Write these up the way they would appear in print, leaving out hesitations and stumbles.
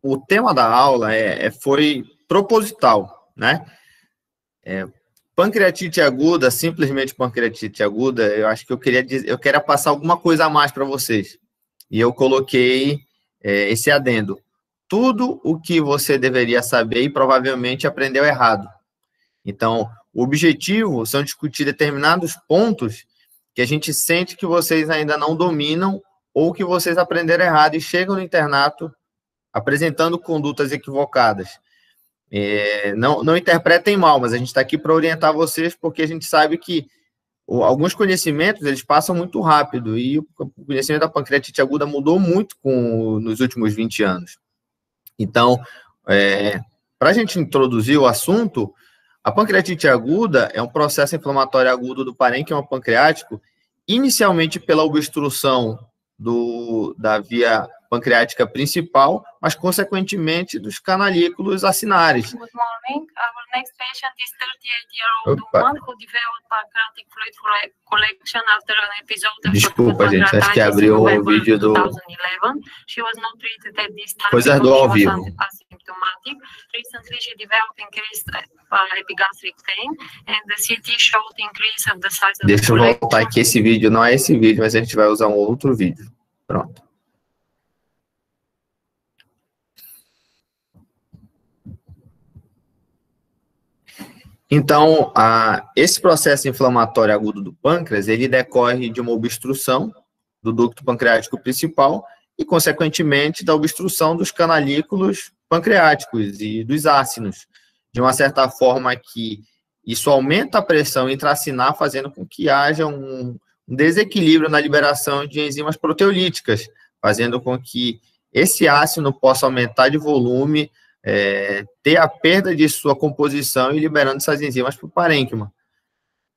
o tema da aula foi proposital, né? Pancreatite aguda, simplesmente pancreatite aguda, eu acho que eu queria passar alguma coisa a mais para vocês. E eu coloquei esse adendo. Tudo o que você deveria saber e provavelmente aprendeu errado. Então, o objetivo são discutir determinados pontos que a gente sente que vocês ainda não dominam ou que vocês aprenderam errado e chegam no internato apresentando condutas equivocadas. Não interpretem mal, mas a gente está aqui para orientar vocês, porque a gente sabe que alguns conhecimentos eles passam muito rápido, e o conhecimento da pancreatite aguda mudou muito nos últimos 20 anos. Então, para a gente introduzir o assunto, a pancreatite aguda é um processo inflamatório agudo do parênquima pancreático, inicialmente pela obstrução da via pancreática principal, mas, consequentemente, dos canalículos acinares. Good morning. Our next patient is 38-year-old woman who developed pancreatic fluid collection after an episode of Desculpa, gente, acho que abriu o vídeo do... 2011. She was not treated at this time. Coisas do ao vivo. Asymptomatic. Recently, she developed increased epigastric pain, and the CT showed increase of the size of the Deixa eu voltar aqui, esse vídeo não é esse vídeo, mas a gente vai usar um outro vídeo. Pronto. Então, esse processo inflamatório agudo do pâncreas, ele decorre de uma obstrução do ducto pancreático principal e, consequentemente, da obstrução dos canalículos pancreáticos e dos ácinos, de uma certa forma que isso aumenta a pressão intracinar, fazendo com que haja um desequilíbrio na liberação de enzimas proteolíticas, fazendo com que esse ácido possa aumentar de volume, ter a perda de sua composição e liberando essas enzimas para o parênquima.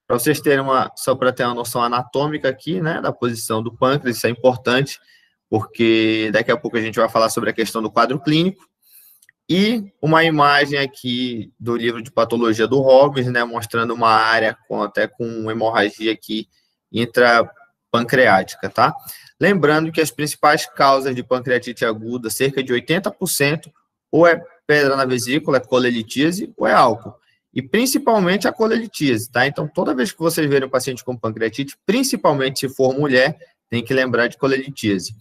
Para vocês terem só para ter uma noção anatômica aqui, né, da posição do pâncreas, isso é importante, porque daqui a pouco a gente vai falar sobre a questão do quadro clínico, e uma imagem aqui do livro de patologia do Robbins, né, mostrando uma área até com hemorragia aqui intrapancreática, tá? Lembrando que as principais causas de pancreatite aguda, cerca de 80%, ou é pedra na vesícula, é colelitíase, ou é álcool. E principalmente a colelitíase, tá? Então, toda vez que vocês verem um paciente com pancreatite, principalmente se for mulher, tem que lembrar de colelitíase.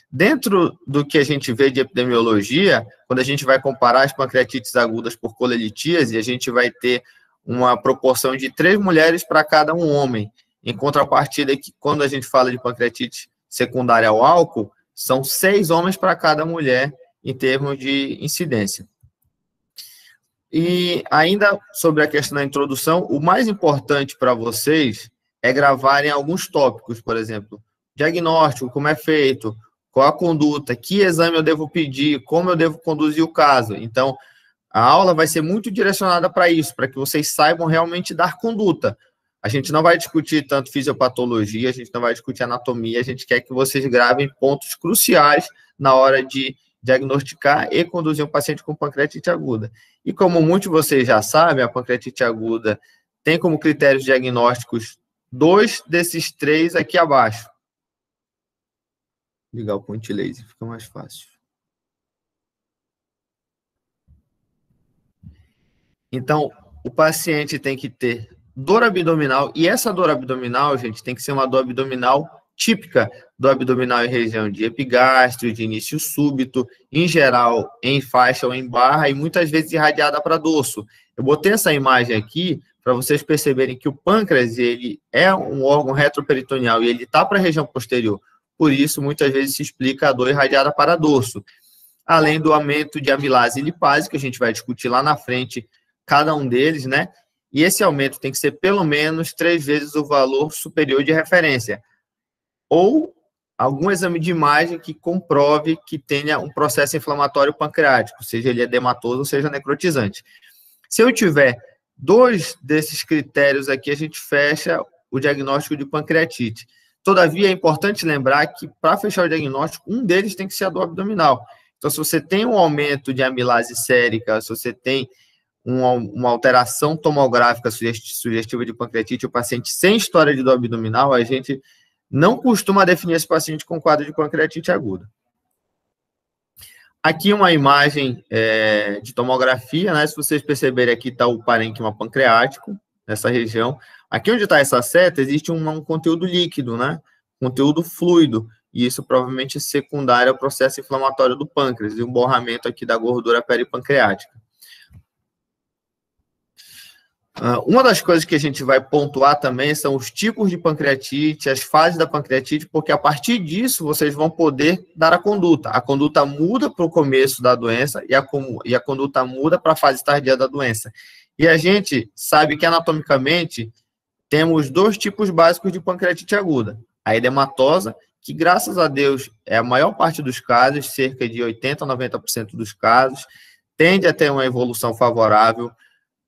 Dentro do que a gente vê de epidemiologia, quando a gente vai comparar as pancreatites agudas por colelitíase, a gente vai ter uma proporção de 3 mulheres para cada um homem. Em contrapartida, que quando a gente fala de pancreatite secundária ao álcool, são 6 homens para cada mulher em termos de incidência. E ainda sobre a questão da introdução, o mais importante para vocês é gravarem alguns tópicos, por exemplo, diagnóstico, como é feito, qual a conduta, que exame eu devo pedir, como eu devo conduzir o caso. Então, a aula vai ser muito direcionada para isso, para que vocês saibam realmente dar conduta. A gente não vai discutir tanto fisiopatologia, a gente não vai discutir anatomia, a gente quer que vocês gravem pontos cruciais na hora de diagnosticar e conduzir um paciente com pancreatite aguda. E como muitos de vocês já sabem, a pancreatite aguda tem como critérios diagnósticos 2 desses 3 aqui abaixo. Vou ligar o point laser, fica mais fácil. Então, o paciente tem que ter dor abdominal, e essa dor abdominal, gente, tem que ser uma dor abdominal típica do abdominal em região de epigastro, de início súbito, em geral em faixa ou em barra, e muitas vezes irradiada para dorso. Eu botei essa imagem aqui para vocês perceberem que o pâncreas ele é um órgão retroperitoneal e ele está para a região posterior. Por isso, muitas vezes se explica a dor irradiada para dorso. Além do aumento de amilase e lipase, que a gente vai discutir lá na frente, cada um deles, né? E esse aumento tem que ser pelo menos 3 vezes o valor superior de referência. Ou algum exame de imagem que comprove que tenha um processo inflamatório pancreático, seja ele edematoso ou seja necrotizante. Se eu tiver 2 desses critérios aqui, a gente fecha o diagnóstico de pancreatite. Todavia, é importante lembrar que, para fechar o diagnóstico, um deles tem que ser a dor abdominal. Então, se você tem um aumento de amilase sérica, se você tem uma alteração tomográfica sugestiva de pancreatite, o paciente sem história de dor abdominal, a gente não costuma definir esse paciente com quadro de pancreatite aguda. Aqui uma imagem de tomografia, né? Se vocês perceberem, aqui está o parênquima pancreático, nessa região. Aqui onde está essa seta, existe um conteúdo líquido, né? Conteúdo fluido, e isso provavelmente é secundário ao processo inflamatório do pâncreas, e um borramento aqui da gordura peripancreática. Uma das coisas que a gente vai pontuar também são os tipos de pancreatite, as fases da pancreatite, porque a partir disso vocês vão poder dar a conduta. A conduta muda para o começo da doença e a conduta muda para a fase tardia da doença. E a gente sabe que anatomicamente temos dois tipos básicos de pancreatite aguda. A edematosa, que graças a Deus é a maior parte dos casos, cerca de 80% a 90% dos casos, tende a ter uma evolução favorável.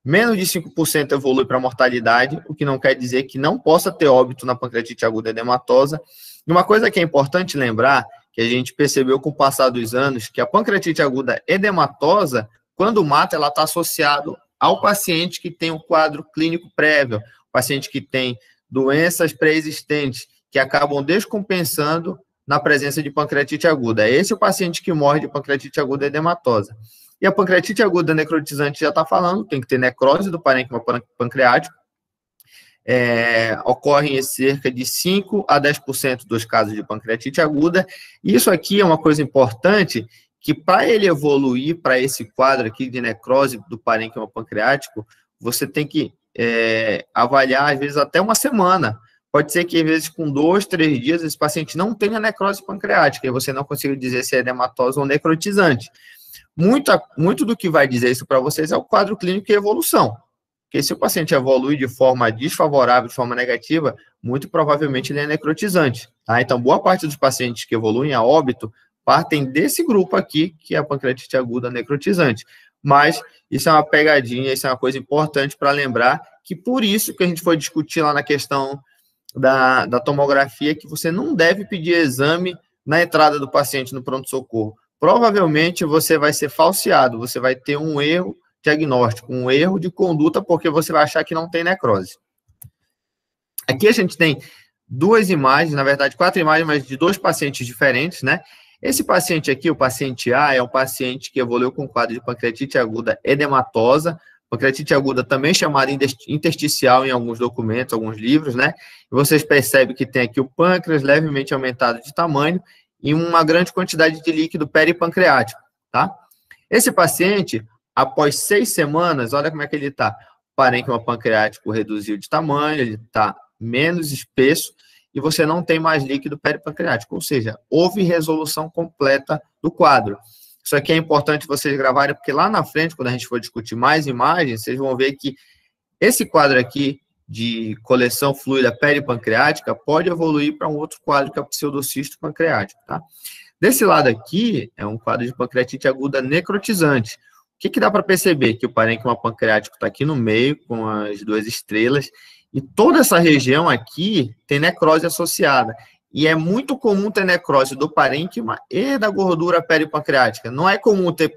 Menos de 5% evolui para mortalidade, o que não quer dizer que não possa ter óbito na pancreatite aguda edematosa. E uma coisa que é importante lembrar, que a gente percebeu com o passar dos anos, que a pancreatite aguda edematosa, quando mata, ela está associada ao paciente que tem um quadro clínico prévio, paciente que tem doenças pré-existentes, que acabam descompensando na presença de pancreatite aguda. É esse o paciente que morre de pancreatite aguda edematosa. E a pancreatite aguda necrotizante já está falando, tem que ter necrose do parênquima pancreático. Ocorrem em cerca de 5% a 10% dos casos de pancreatite aguda. E isso aqui é uma coisa importante, que para ele evoluir para esse quadro aqui de necrose do parênquima pancreático, você tem que avaliar, às vezes, até uma semana. Pode ser que, às vezes, com 2, 3 dias, esse paciente não tenha necrose pancreática, e você não consiga dizer se é edematosa ou necrotizante. Muito do que vai dizer isso para vocês é o quadro clínico e evolução. Porque se o paciente evolui de forma desfavorável, de forma negativa, muito provavelmente ele é necrotizante. Tá? Então, boa parte dos pacientes que evoluem a óbito partem desse grupo aqui, que é a pancreatite aguda necrotizante. Mas isso é uma pegadinha, isso é uma coisa importante para lembrar, que por isso que a gente foi discutir lá na questão da tomografia, que você não deve pedir exame na entrada do paciente no pronto-socorro. Provavelmente você vai ser falseado, você vai ter um erro diagnóstico, um erro de conduta, porque você vai achar que não tem necrose. Aqui a gente tem 2 imagens, na verdade 4 imagens, mas de 2 pacientes diferentes, né? Esse paciente aqui, o paciente A, é um paciente que evoluiu com quadro de pancreatite aguda edematosa, pancreatite aguda também chamada intersticial em alguns documentos, alguns livros, né? E vocês percebem que tem aqui o pâncreas levemente aumentado de tamanho, e uma grande quantidade de líquido peripancreático, tá? Esse paciente, após 6 semanas, olha como é que ele está. O parênquima pancreático reduziu de tamanho, ele está menos espesso, e você não tem mais líquido peripancreático, ou seja, houve resolução completa do quadro. Isso aqui é importante vocês gravarem, porque lá na frente, quando a gente for discutir mais imagens, vocês vão ver que esse quadro aqui, de coleção fluida peripancreática, pode evoluir para um outro quadro, que é o pseudocisto pancreático, tá? Desse lado aqui, é um quadro de pancreatite aguda necrotizante. O que dá para perceber? Que o parênquima pancreático está aqui no meio, com as 2 estrelas, e toda essa região aqui tem necrose associada. E é muito comum ter necrose do parênquima e da gordura peripancreática. Não é comum ter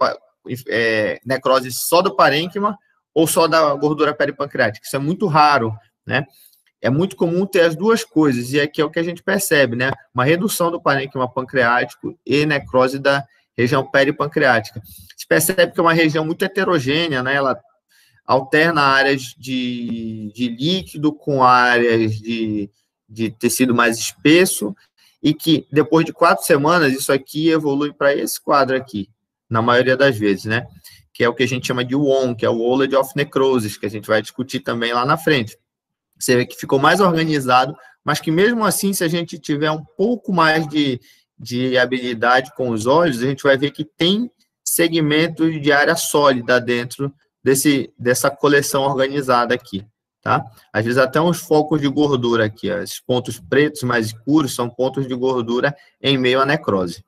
necrose só do parênquima ou só da gordura peripancreática. Isso é muito raro, né? É muito comum ter as 2 coisas, e aqui é o que a gente percebe, né? Uma redução do parênquima pancreático e necrose da região peripancreática. Se percebe que é uma região muito heterogênea, né? Ela alterna áreas de líquido com áreas de tecido mais espesso, e que depois de 4 semanas, isso aqui evolui para esse quadro aqui, na maioria das vezes, né? Que é o que a gente chama de WON, que é o Wallet of Necrosis, que a gente vai discutir também lá na frente. Você vê que ficou mais organizado, mas que mesmo assim, se a gente tiver um pouco mais de habilidade com os olhos, a gente vai ver que tem segmentos de área sólida dentro dessa coleção organizada aqui, tá? Às vezes até uns focos de gordura aqui, ó. Esses pontos pretos mais escuros são pontos de gordura em meio à necrose.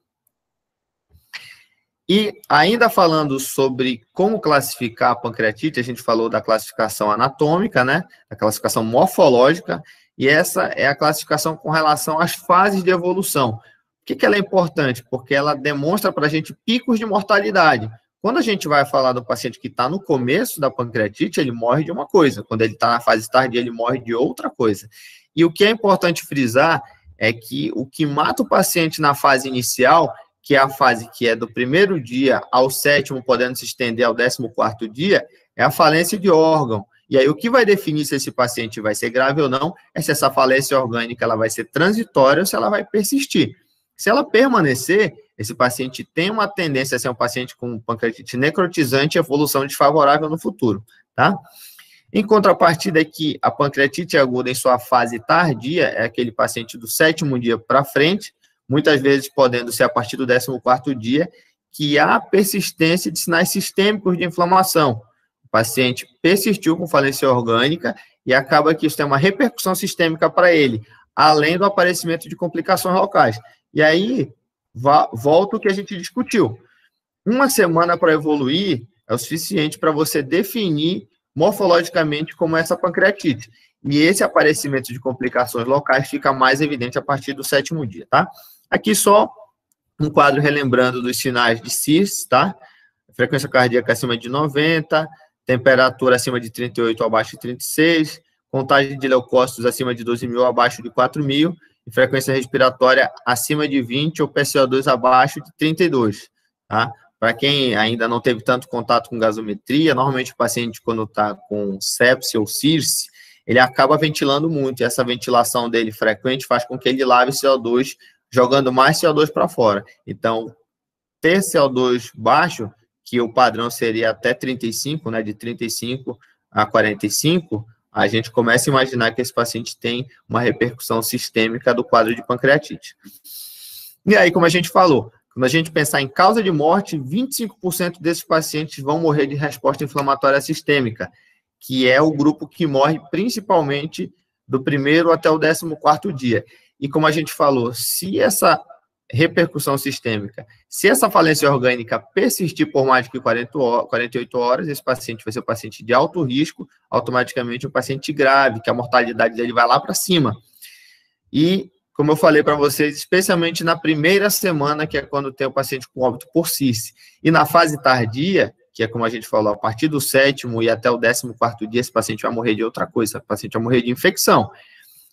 E ainda falando sobre como classificar a pancreatite, a gente falou da classificação anatômica, né? Da classificação morfológica, e essa é a classificação com relação às fases de evolução. Por que ela é importante? Porque ela demonstra para a gente picos de mortalidade. Quando a gente vai falar do paciente que está no começo da pancreatite, ele morre de uma coisa. Quando ele está na fase tardia, ele morre de outra coisa. E o que é importante frisar é que o que mata o paciente na fase inicial que é a fase que é do primeiro dia ao 7º, podendo se estender ao 14º dia, é a falência de órgão. E aí, o que vai definir se esse paciente vai ser grave ou não é se essa falência orgânica ela vai ser transitória ou se ela vai persistir. Se ela permanecer, esse paciente tem uma tendência a ser um paciente com pancreatite necrotizante e evolução desfavorável no futuro, tá? Em contrapartida, aqui, a pancreatite aguda em sua fase tardia é aquele paciente do 7º dia para frente, muitas vezes podendo ser a partir do 14º dia, que há persistência de sinais sistêmicos de inflamação. O paciente persistiu com falência orgânica e acaba que isso tem uma repercussão sistêmica para ele, além do aparecimento de complicações locais. E aí, volta o que a gente discutiu. Uma semana para evoluir é o suficiente para você definir morfologicamente como é essa pancreatite. E esse aparecimento de complicações locais fica mais evidente a partir do 7º dia, tá? Aqui só um quadro relembrando dos sinais de CIRS, tá? Frequência cardíaca acima de 90, temperatura acima de 38 ou abaixo de 36, contagem de leucócitos acima de 12.000 ou abaixo de 4.000, e frequência respiratória acima de 20 ou PCO2 abaixo de 32, tá? Para quem ainda não teve tanto contato com gasometria, normalmente o paciente, quando está com sepse ou CIRSE, ele acaba ventilando muito, e essa ventilação dele frequente faz com que ele lave CO2, jogando mais CO2 para fora. Então, ter CO2 baixo, que o padrão seria até 35, né, de 35 a 45, a gente começa a imaginar que esse paciente tem uma repercussão sistêmica do quadro de pancreatite. E aí, como a gente falou, quando a gente pensar em causa de morte, 25% desses pacientes vão morrer de resposta inflamatória sistêmica, que é o grupo que morre principalmente do 1º até o 14º dia. E como a gente falou, se essa repercussão sistêmica, se essa falência orgânica persistir por mais de 48 horas, esse paciente vai ser um paciente de alto risco, automaticamente um paciente grave, que a mortalidade dele vai lá para cima. E, como eu falei para vocês, especialmente na primeira semana, que é quando tem o paciente com óbito por CIRSE, e na fase tardia, que é como a gente falou, a partir do 7º e até o 14º dia, esse paciente vai morrer de outra coisa, esse paciente vai morrer de infecção.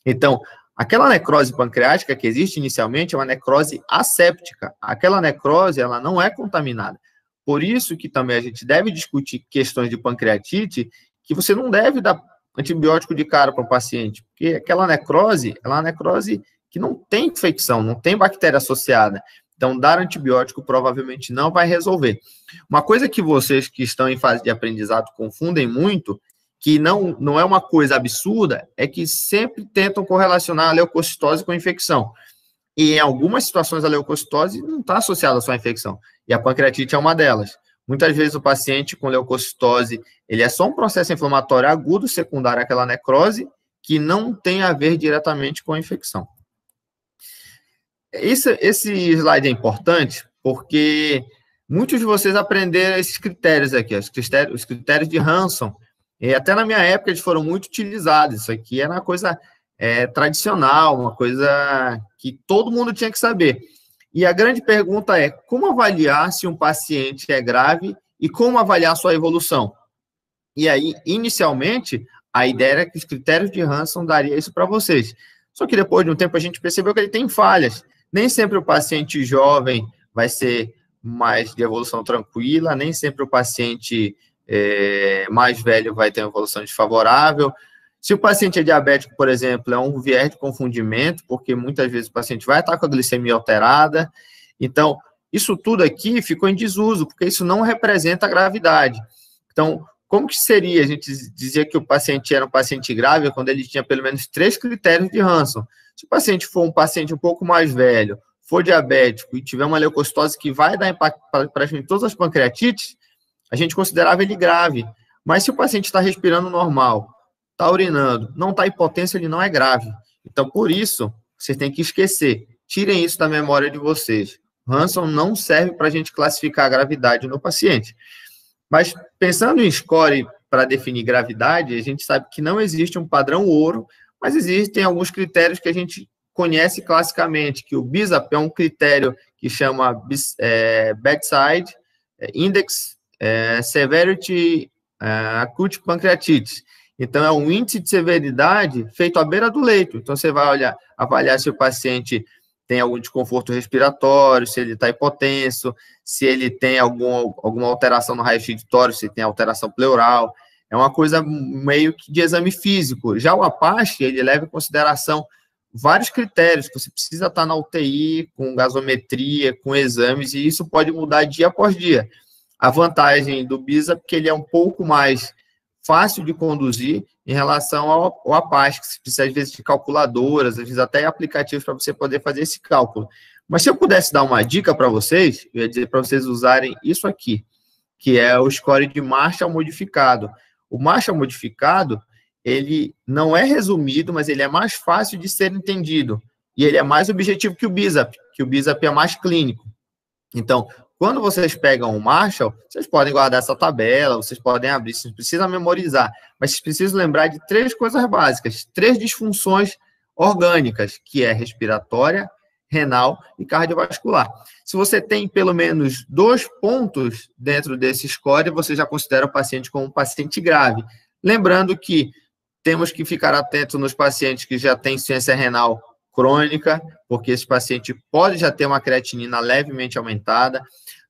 Então, aquela necrose pancreática que existe inicialmente é uma necrose asséptica. Aquela necrose, ela não é contaminada. Por isso que também a gente deve discutir questões de pancreatite, que você não deve dar antibiótico de cara para o paciente, porque aquela necrose, ela é uma necrose que não tem infecção, não tem bactéria associada. Então, dar antibiótico provavelmente não vai resolver. Uma coisa que vocês que estão em fase de aprendizado confundem muito, que não é uma coisa absurda, é que sempre tentam correlacionar a leucocitose com a infecção. E em algumas situações a leucocitose não está associada só à infecção, e a pancreatite é uma delas. Muitas vezes o paciente com leucocitose, ele é só um processo inflamatório agudo secundário àquela necrose, que não tem a ver diretamente com a infecção. Esse slide é importante porque muitos de vocês aprenderam esses critérios aqui, os critérios de Hanson. E até na minha época eles foram muito utilizados. Isso aqui era uma coisa tradicional, uma coisa que todo mundo tinha que saber. E a grande pergunta é, como avaliar se um paciente é grave e como avaliar sua evolução? E aí, inicialmente, a ideia era que os critérios de Hanson daria isso para vocês. Só que depois de um tempo a gente percebeu que ele tem falhas. Nem sempre o paciente jovem vai ser mais de evolução tranquila, nem sempre o paciente mais velho vai ter uma evolução desfavorável. Se o paciente é diabético, por exemplo, é um viés de confundimento, porque muitas vezes o paciente vai estar com a glicemia alterada. Então, isso tudo aqui ficou em desuso, porque isso não representa a gravidade. Então, como que seria? A gente dizia que o paciente era um paciente grave quando ele tinha pelo menos 3 critérios de Hanson. Se o paciente for um paciente um pouco mais velho, for diabético e tiver uma leucocitose que vai dar impacto para praticamente todas as pancreatites, a gente considerava ele grave. Mas se o paciente está respirando normal, está urinando, não está hipotência, ele não é grave. Então, por isso, vocês têm que esquecer. Tirem isso da memória de vocês. Hanson não serve para a gente classificar a gravidade no paciente. Mas, pensando em score para definir gravidade, a gente sabe que não existe um padrão ouro, mas existem alguns critérios que a gente conhece classicamente, que o BISAP é um critério que chama Bedside Index Severity Acute Pancreatitis. Então, é um índice de severidade feito à beira do leito. Então, você vai avaliar se o paciente tem algum desconforto respiratório, se ele está hipotenso, se ele tem alguma alteração no raio-x de tórax, se tem alteração pleural. É uma coisa meio que de exame físico. Já o Apache, ele leva em consideração vários critérios, que você precisa estar na UTI, com gasometria, com exames, e isso pode mudar dia após dia. A vantagem do BISA é que ele é um pouco mais fácil de conduzir em relação ao Apache, que você precisa, às vezes, de calculadoras, às vezes até aplicativos para você poder fazer esse cálculo. Mas se eu pudesse dar uma dica para vocês, eu ia dizer para vocês usarem isso aqui, que é o score de Marshall modificado. O Marshall modificado, ele não é resumido, mas ele é mais fácil de ser entendido. E ele é mais objetivo que o BISAP é mais clínico. Então, quando vocês pegam o Marshall, vocês podem guardar essa tabela, vocês podem abrir, vocês precisam memorizar, mas vocês precisam lembrar de 3 coisas básicas, 3 disfunções orgânicas, que é respiratória, renal e cardiovascular. Se você tem pelo menos 2 pontos dentro desse score, você já considera o paciente como um paciente grave. Lembrando que temos que ficar atento nos pacientes que já têm insuficiência renal crônica, porque esse paciente pode já ter uma creatinina levemente aumentada.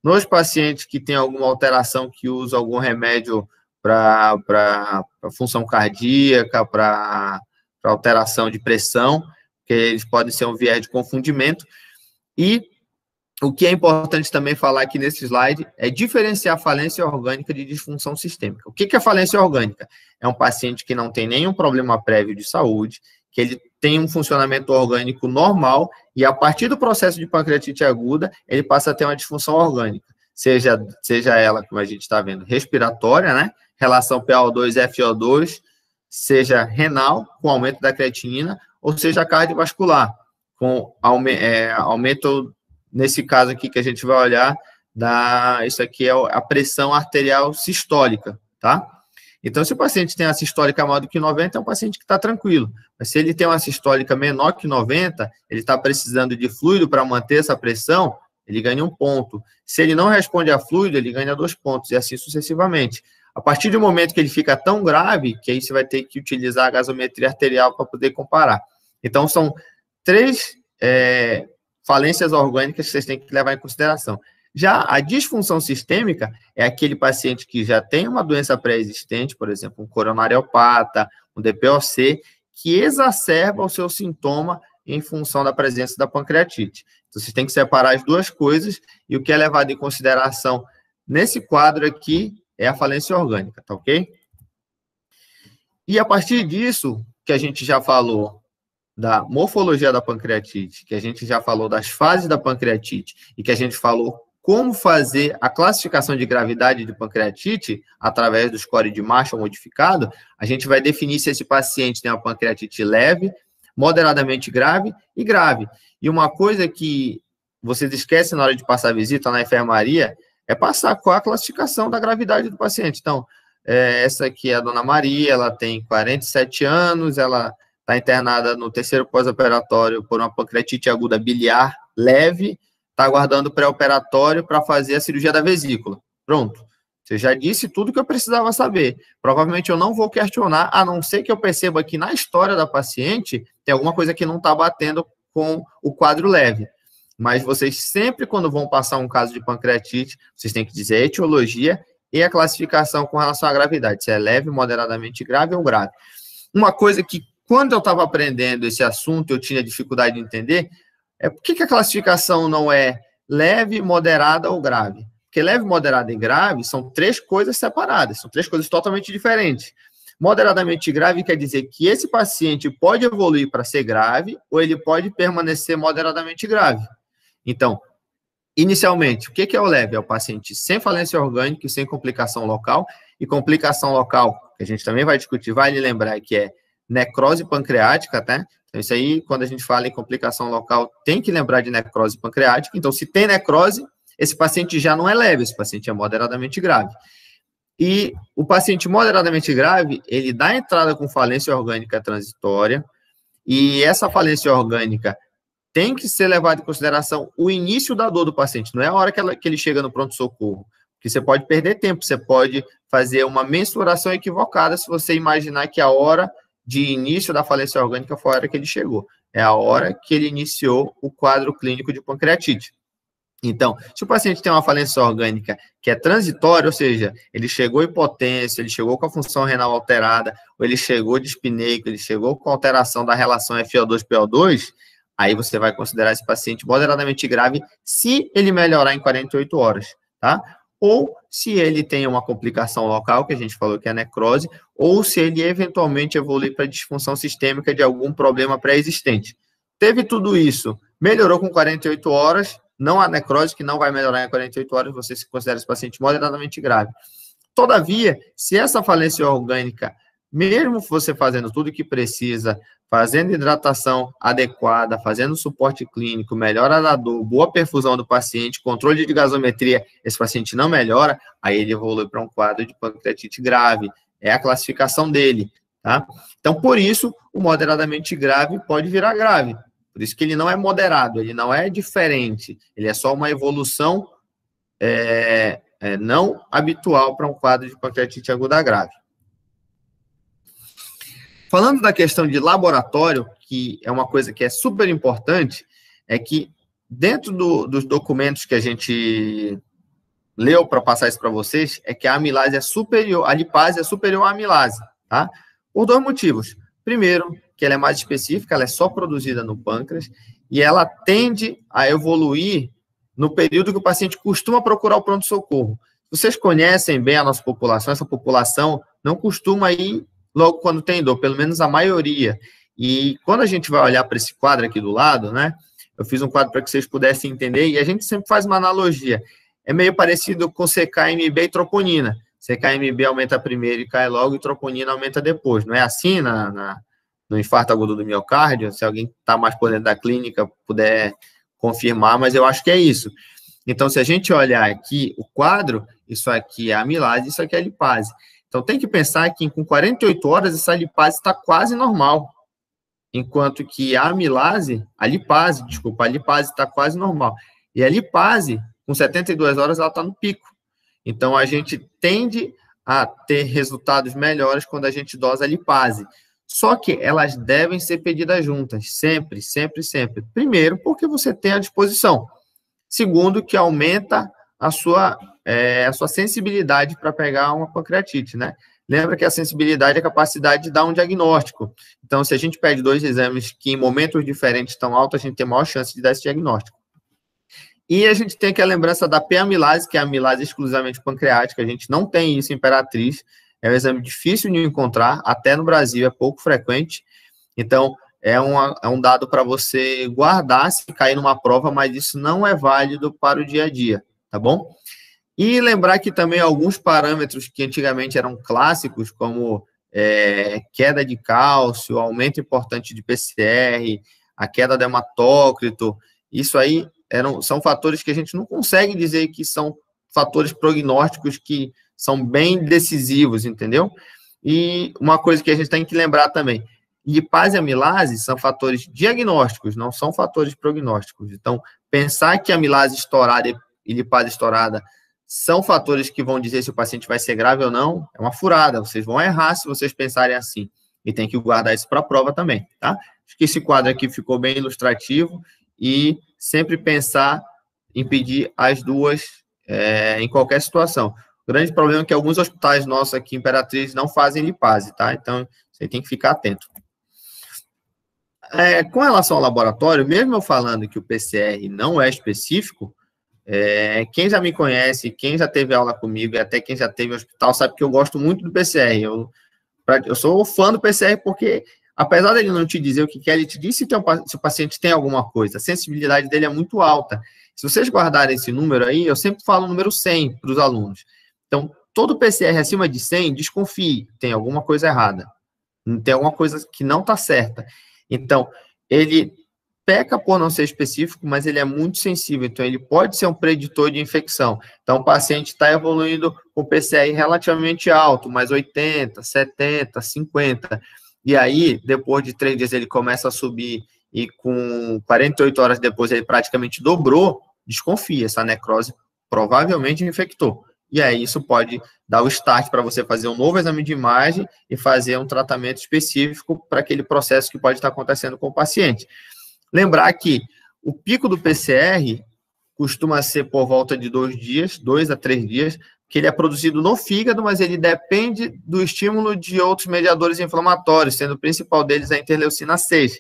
Nos pacientes que têm alguma alteração, que usam algum remédio para função cardíaca, para alteração de pressão, que eles podem ser um viés de confundimento. E o que é importante também falar aqui nesse slide é diferenciar falência orgânica de disfunção sistêmica. O que é falência orgânica? É um paciente que não tem nenhum problema prévio de saúde, que ele tem um funcionamento orgânico normal e, a partir do processo de pancreatite aguda, ele passa a ter uma disfunção orgânica, seja ela, como a gente está vendo, respiratória, né? Relação PaO2-FO2, seja renal, com aumento da creatinina, ou seja cardiovascular, com aumento, nesse caso aqui que a gente vai olhar, isso aqui é a pressão arterial sistólica, tá? Então, se o paciente tem a sistólica maior do que 90, é um paciente que está tranquilo. Mas se ele tem uma sistólica menor que 90, ele está precisando de fluido para manter essa pressão, ele ganha 1 ponto. Se ele não responde a fluido, ele ganha 2 pontos, e assim sucessivamente. A partir do momento que ele fica tão grave, que aí você vai ter que utilizar a gasometria arterial para poder comparar. Então, são 3 falências orgânicas que vocês têm que levar em consideração. Já a disfunção sistêmica é aquele paciente que já tem uma doença pré-existente, por exemplo, um coronariopata, um DPOC, que exacerba o seu sintoma em função da presença da pancreatite. Então, vocês têm que separar as 2 coisas, e o que é levado em consideração nesse quadro aqui é a falência orgânica, tá ok? E a partir disso, que a gente já falou da morfologia da pancreatite, que a gente já falou das fases da pancreatite, e que a gente falou como fazer a classificação de gravidade de pancreatite através do score de Marshall modificado, a gente vai definir se esse paciente tem uma pancreatite leve, moderadamente grave e grave. E uma coisa que vocês esquecem na hora de passar a visita na enfermaria é passar qual a classificação da gravidade do paciente. Então, essa aqui é a dona Maria, ela tem 47 anos, ela está internada no 3º pós-operatório por uma pancreatite aguda biliar leve, está aguardando o pré-operatório para fazer a cirurgia da vesícula. Pronto. Você já disse tudo que eu precisava saber. Provavelmente eu não vou questionar, a não ser que eu perceba que na história da paciente tem alguma coisa que não está batendo com o quadro leve. Mas vocês sempre, quando vão passar um caso de pancreatite, vocês têm que dizer a etiologia e a classificação com relação à gravidade, se é leve, moderadamente grave ou grave. Uma coisa que, quando eu estava aprendendo esse assunto, eu tinha dificuldade de entender, é por que a classificação não é leve, moderada ou grave? Porque leve, moderada e grave são 3 coisas separadas, são 3 coisas totalmente diferentes. Moderadamente grave quer dizer que esse paciente pode evoluir para ser grave ou ele pode permanecer moderadamente grave. Então, inicialmente, o que é o leve? É o paciente sem falência orgânica e sem complicação local. E complicação local, que a gente também vai discutir, vale lembrar que é necrose pancreática, tá? Então, isso aí, quando a gente fala em complicação local, tem que lembrar de necrose pancreática. Então, se tem necrose, esse paciente já não é leve, esse paciente é moderadamente grave. E o paciente moderadamente grave, ele dá entrada com falência orgânica transitória, e essa falência orgânica tem que ser levada em consideração o início da dor do paciente, não é a hora que ele chega no pronto-socorro, porque você pode perder tempo, você pode fazer uma mensuração equivocada se você imaginar que a hora de início da falência orgânica foi a hora que ele chegou. é a hora que ele iniciou o quadro clínico de pancreatite. Então, se o paciente tem uma falência orgânica que é transitória, ou seja, ele chegou hipotência, ele chegou com a função renal alterada, ou ele chegou dispneico, ele chegou com alteração da relação FO2-PO2, aí você vai considerar esse paciente moderadamente grave se ele melhorar em 48 horas, tá? Ou se ele tem uma complicação local, que a gente falou que é a necrose, ou se ele eventualmente evolui para disfunção sistêmica de algum problema pré-existente. Teve tudo isso, melhorou com 48 horas, não há necrose, que não vai melhorar em 48 horas, você se considera esse paciente moderadamente grave. Todavia, se essa falência orgânica, mesmo você fazendo tudo o que precisa, fazendo hidratação adequada, fazendo suporte clínico, melhora da dor, boa perfusão do paciente, controle de gasometria, esse paciente não melhora, aí ele evolui para um quadro de pancreatite grave. É a classificação dele, tá? Então, por isso, o moderadamente grave pode virar grave. Por isso que ele não é moderado, ele não é diferente, ele é só uma evolução não habitual para um quadro de pancreatite aguda grave. Falando da questão de laboratório, que é uma coisa que é super importante, é que dentro dos documentos que a gente leu para passar isso para vocês, é que a amilase é superior, a lipase é superior à amilase, tá? Por dois motivos. Primeiro, que ela é mais específica, ela é só produzida no pâncreas, e ela tende a evoluir no período que o paciente costuma procurar o pronto-socorro. Vocês conhecem bem a nossa população, essa população não costuma ir logo quando tem dor, pelo menos a maioria. E quando a gente vai olhar para esse quadro aqui do lado, né, eu fiz um quadro para que vocês pudessem entender, e a gente sempre faz uma analogia. É meio parecido com CKMB e troponina. CKMB aumenta primeiro e cai logo, e troponina aumenta depois. Não é assim no infarto agudo do miocárdio? Se alguém está mais por dentro da clínica puder confirmar, mas eu acho que é isso. Então, se a gente olhar aqui o quadro, isso aqui é a amilase, isso aqui é a lipase. Então, tem que pensar que com 48 horas essa lipase está quase normal, enquanto que a lipase está quase normal. E a lipase, com 72 horas, ela está no pico. Então, a gente tende a ter resultados melhores quando a gente dosa a lipase. Só que elas devem ser pedidas juntas, sempre, sempre, sempre. Primeiro, porque você tem à disposição. Segundo, que aumenta a sua sensibilidade para pegar uma pancreatite, né? Lembra que a sensibilidade é a capacidade de dar um diagnóstico. Então, se a gente pede 2 exames que em momentos diferentes estão altos, a gente tem maior chance de dar esse diagnóstico. E a gente tem aqui a lembrança da P-amilase, que é a amilase exclusivamente pancreática. A gente não tem isso em Imperatriz. É um exame difícil de encontrar, até no Brasil é pouco frequente. Então, é um dado para você guardar se cair numa prova, mas isso não é válido para o dia a dia, tá bom? E lembrar que também alguns parâmetros que antigamente eram clássicos, como queda de cálcio, aumento importante de PCR, a queda do hematócrito, isso aí são fatores que a gente não consegue dizer que são fatores prognósticos que são bem decisivos, entendeu? E uma coisa que a gente tem que lembrar também, lipase e amilase são fatores diagnósticos, não são fatores prognósticos. Então, pensar que amilase estourada e lipase estourada são fatores que vão dizer se o paciente vai ser grave ou não, é uma furada, vocês vão errar se vocês pensarem assim. E tem que guardar isso para a prova também, tá? Acho que esse quadro aqui ficou bem ilustrativo e sempre pensar em pedir as duas em qualquer situação. O grande problema é que alguns hospitais nossos aqui em Imperatriz não fazem lipase, tá? Então, você tem que ficar atento. Com relação ao laboratório, mesmo eu falando que o PCR não é específico, quem já me conhece, quem já teve aula comigo e até quem já teve hospital sabe que eu gosto muito do PCR. Eu sou fã do PCR porque, apesar dele não te dizer o que quer, ele te diz se o paciente tem alguma coisa. A sensibilidade dele é muito alta. Se vocês guardarem esse número aí, eu sempre falo o número 100 para os alunos. Então, todo PCR acima de 100, desconfie, tem alguma coisa errada. Tem alguma coisa que não está certa. Então, ele peca por não ser específico, mas ele é muito sensível, então ele pode ser um preditor de infecção. Então, o paciente está evoluindo com PCR relativamente alto, mais 80, 70, 50, e aí, depois de 3 dias, ele começa a subir, e com 48 horas depois ele praticamente dobrou, desconfia, essa necrose provavelmente infectou. e aí isso pode dar o start para você fazer um novo exame de imagem e fazer um tratamento específico para aquele processo que pode estar acontecendo com o paciente. Lembrar que o pico do PCR costuma ser por volta de 2 dias, 2 a 3 dias, que ele é produzido no fígado, mas ele depende do estímulo de outros mediadores inflamatórios, sendo o principal deles a interleucina 6.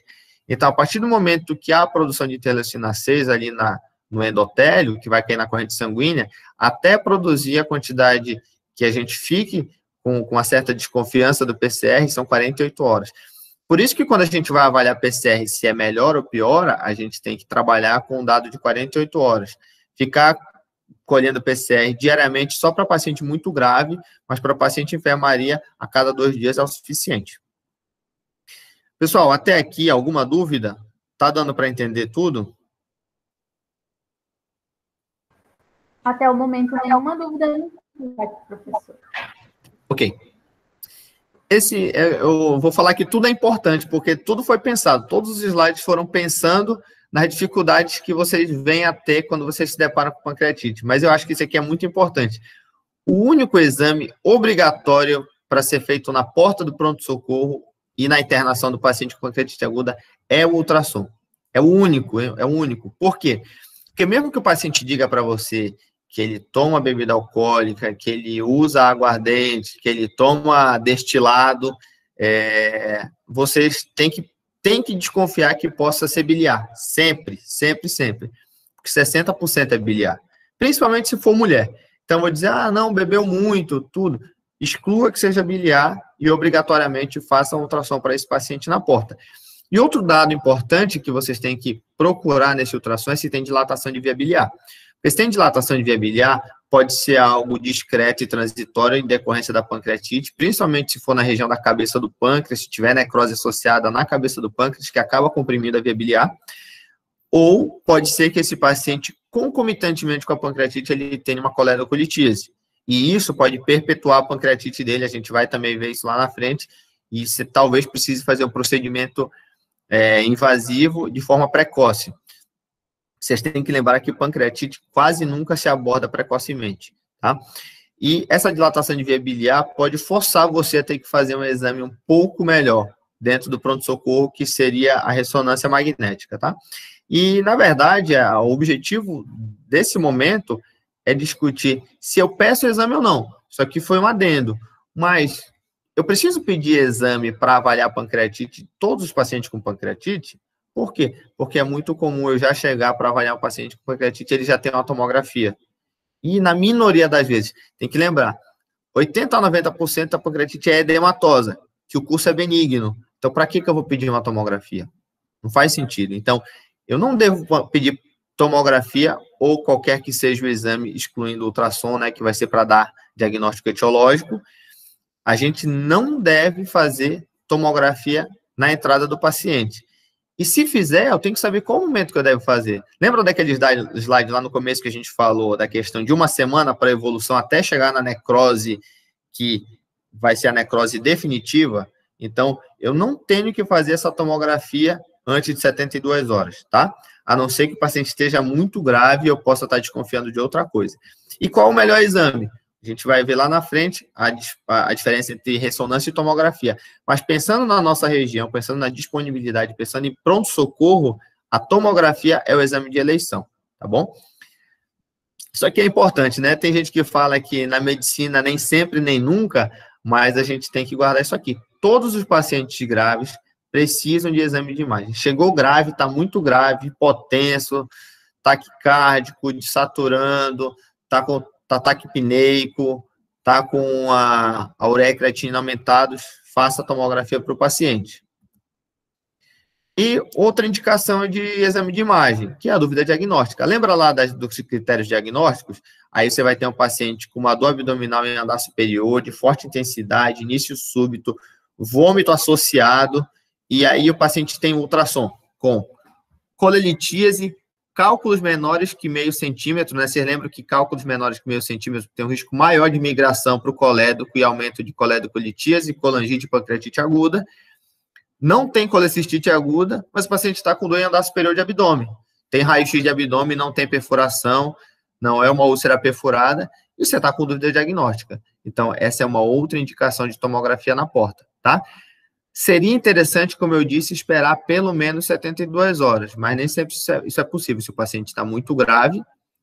Então, a partir do momento que há a produção de interleucina 6 ali no endotélio, que vai cair na corrente sanguínea, até produzir a quantidade que a gente fique com uma certa desconfiança do PCR, são 48 horas. Por isso que quando a gente vai avaliar PCR se é melhor ou pior, a gente tem que trabalhar com um dado de 48 horas. Ficar colhendo PCR diariamente só para paciente muito grave, mas para paciente em enfermaria, a cada 2 dias é o suficiente. Pessoal, até aqui, alguma dúvida? Tá dando para entender tudo? Até o momento, nenhuma dúvida, professor. Ok. Eu vou falar que tudo é importante, porque tudo foi pensado, todos os slides foram pensando nas dificuldades que vocês vêm a ter quando vocês se deparam com pancreatite. Mas eu acho que isso aqui é muito importante. O único exame obrigatório para ser feito na porta do pronto-socorro e na internação do paciente com pancreatite aguda é o ultrassom. É o único. Por quê? Porque mesmo que o paciente diga para você que ele toma bebida alcoólica, que ele usa aguardente, que ele toma destilado, vocês têm que desconfiar que possa ser biliar. Sempre. Porque 60% é biliar. Principalmente se for mulher. Então, eu vou dizer, não, bebeu muito, tudo. Exclua que seja biliar e, obrigatoriamente, faça um ultrassom para esse paciente na porta. E outro dado importante que vocês têm que procurar nesse ultrassom é se tem dilatação de via biliar. Porque se tem dilatação de via biliar, pode ser algo discreto e transitório em decorrência da pancreatite, principalmente se for na região da cabeça do pâncreas, se tiver necrose associada na cabeça do pâncreas, que acaba comprimindo a via biliar, ou pode ser que esse paciente, concomitantemente com a pancreatite, ele tenha uma coledocolitíase. E isso pode perpetuar a pancreatite dele, a gente vai também ver isso lá na frente, e você talvez precise fazer um procedimento invasivo de forma precoce. Vocês têm que lembrar que pancreatite quase nunca se aborda precocemente, tá? E essa dilatação de via biliar pode forçar você a ter que fazer um exame um pouco melhor dentro do pronto-socorro, que seria a ressonância magnética, tá? E, na verdade, o objetivo desse momento é discutir se eu peço o exame ou não. Isso aqui foi um adendo, mas eu preciso pedir exame para avaliar a pancreatite, todos os pacientes com pancreatite? Por quê? Porque é muito comum eu já chegar para avaliar um paciente com pancreatite, ele já tem uma tomografia. E na minoria das vezes, tem que lembrar, 80% a 90% da pancreatite é edematosa, que o curso é benigno. Então, para que eu vou pedir uma tomografia? Não faz sentido. Então, eu não devo pedir tomografia ou qualquer que seja o exame, excluindo o ultrassom, né, que vai ser para dar diagnóstico etiológico. A gente não deve fazer tomografia na entrada do paciente. E se fizer, eu tenho que saber qual momento que eu devo fazer. Lembra daquele slide lá no começo que a gente falou da questão de 1 semana para a evolução até chegar na necrose, que vai ser a necrose definitiva? Então, eu não tenho que fazer essa tomografia antes de 72 horas, tá? A não ser que o paciente esteja muito grave e eu possa estar desconfiando de outra coisa. E qual o melhor exame? A gente vai ver lá na frente a diferença entre ressonância e tomografia. Mas pensando na nossa região, pensando na disponibilidade, pensando em pronto-socorro, a tomografia é o exame de eleição, tá bom? Isso aqui é importante, né? Tem gente que fala que na medicina nem sempre, nem nunca, mas a gente tem que guardar isso aqui. Todos os pacientes graves precisam de exame de imagem. Chegou grave, está muito grave, hipotenso, taquicárdico, desaturando, está com taquipneico, está com a ureia e creatina aumentados, faça a tomografia para o paciente. E outra indicação de exame de imagem, que é a dúvida diagnóstica. Lembra lá dos critérios diagnósticos? Aí você vai ter um paciente com uma dor abdominal em andar superior, de forte intensidade, início súbito, vômito associado, e aí o paciente tem ultrassom com colelitíase, cálculos menores que meio centímetro, né? Vocês lembram que cálculos menores que meio centímetro tem um risco maior de migração para o colédoco e aumento de coledocolitíase, colangite e pancreatite aguda. Não tem colecistite aguda, mas o paciente está com dor em andar superior de abdômen. Tem raio-x de abdômen, não tem perfuração, não é uma úlcera perfurada. e você está com dúvida diagnóstica. Então, essa é uma outra indicação de tomografia na porta, tá? Seria interessante, como eu disse, esperar pelo menos 72 horas, mas nem sempre isso é possível. Se o paciente está muito grave,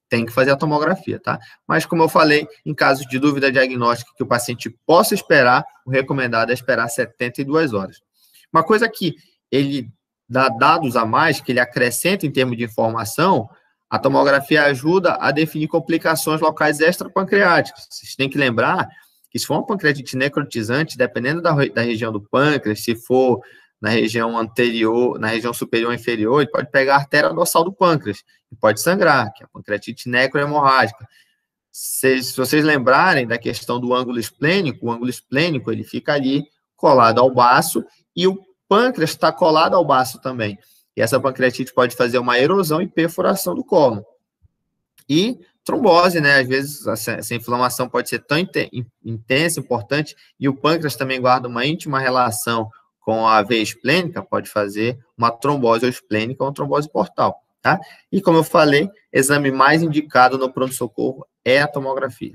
tem que fazer a tomografia, tá? Mas, como eu falei, em casos de dúvida diagnóstica que o paciente possa esperar, o recomendado é esperar 72 horas. Uma coisa que ele dá dados a mais, que ele acrescenta em termos de informação, a tomografia ajuda a definir complicações locais extrapancreáticas. Vocês têm que lembrar que se for uma pancreatite necrotizante, dependendo da região do pâncreas, se for na região anterior, na região superior ou inferior, ele pode pegar a artéria dorsal do pâncreas e pode sangrar, que é a pancreatite necrohemorrágica. Se vocês lembrarem da questão do ângulo esplênico, o ângulo esplênico ele fica ali colado ao baço e o pâncreas está colado ao baço também. E essa pancreatite pode fazer uma erosão e perfuração do cólon. E trombose, né? Às vezes essa inflamação pode ser tão intensa, importante, e o pâncreas também guarda uma íntima relação com a veia esplênica, pode fazer uma trombose esplênica ou uma trombose portal, tá? E como eu falei, exame mais indicado no pronto-socorro é a tomografia.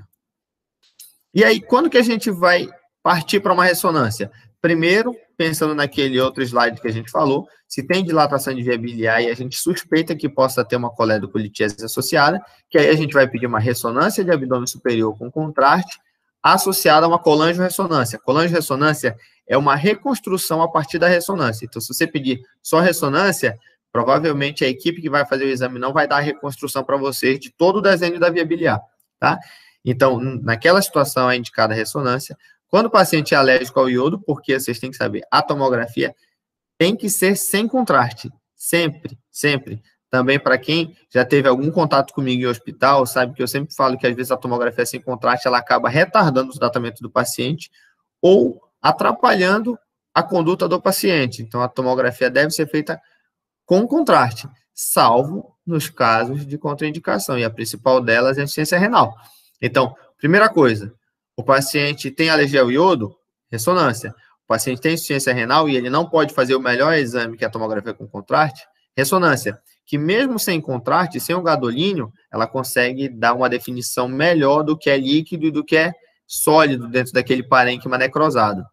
E aí, quando que a gente vai partir para uma ressonância? Primeiro, pensando naquele outro slide que a gente falou, se tem dilatação de via biliar e a gente suspeita que possa ter uma coledocolitíase associada, que aí a gente vai pedir uma ressonância de abdômen superior com contraste, associada a uma colangio-ressonância. Colangio-ressonância é uma reconstrução a partir da ressonância. Então, se você pedir só ressonância, provavelmente a equipe que vai fazer o exame não vai dar a reconstrução para vocês de todo o desenho da via biliar, tá? Então, naquela situação é indicada a ressonância. Quando o paciente é alérgico ao iodo, porque vocês têm que saber, a tomografia tem que ser sem contraste, sempre, sempre. Também para quem já teve algum contato comigo em hospital, sabe que eu sempre falo que às vezes a tomografia sem contraste, ela acaba retardando o tratamento do paciente ou atrapalhando a conduta do paciente. Então, a tomografia deve ser feita com contraste, salvo nos casos de contraindicação, e a principal delas é a insuficiência renal. Então, primeira coisa, o paciente tem alergia ao iodo, ressonância. O paciente tem insuficiência renal e ele não pode fazer o melhor exame, que é a tomografia com contraste, ressonância, que mesmo sem contraste, sem o gadolínio, ela consegue dar uma definição melhor do que é líquido e do que é sólido dentro daquele parênquima necrosado.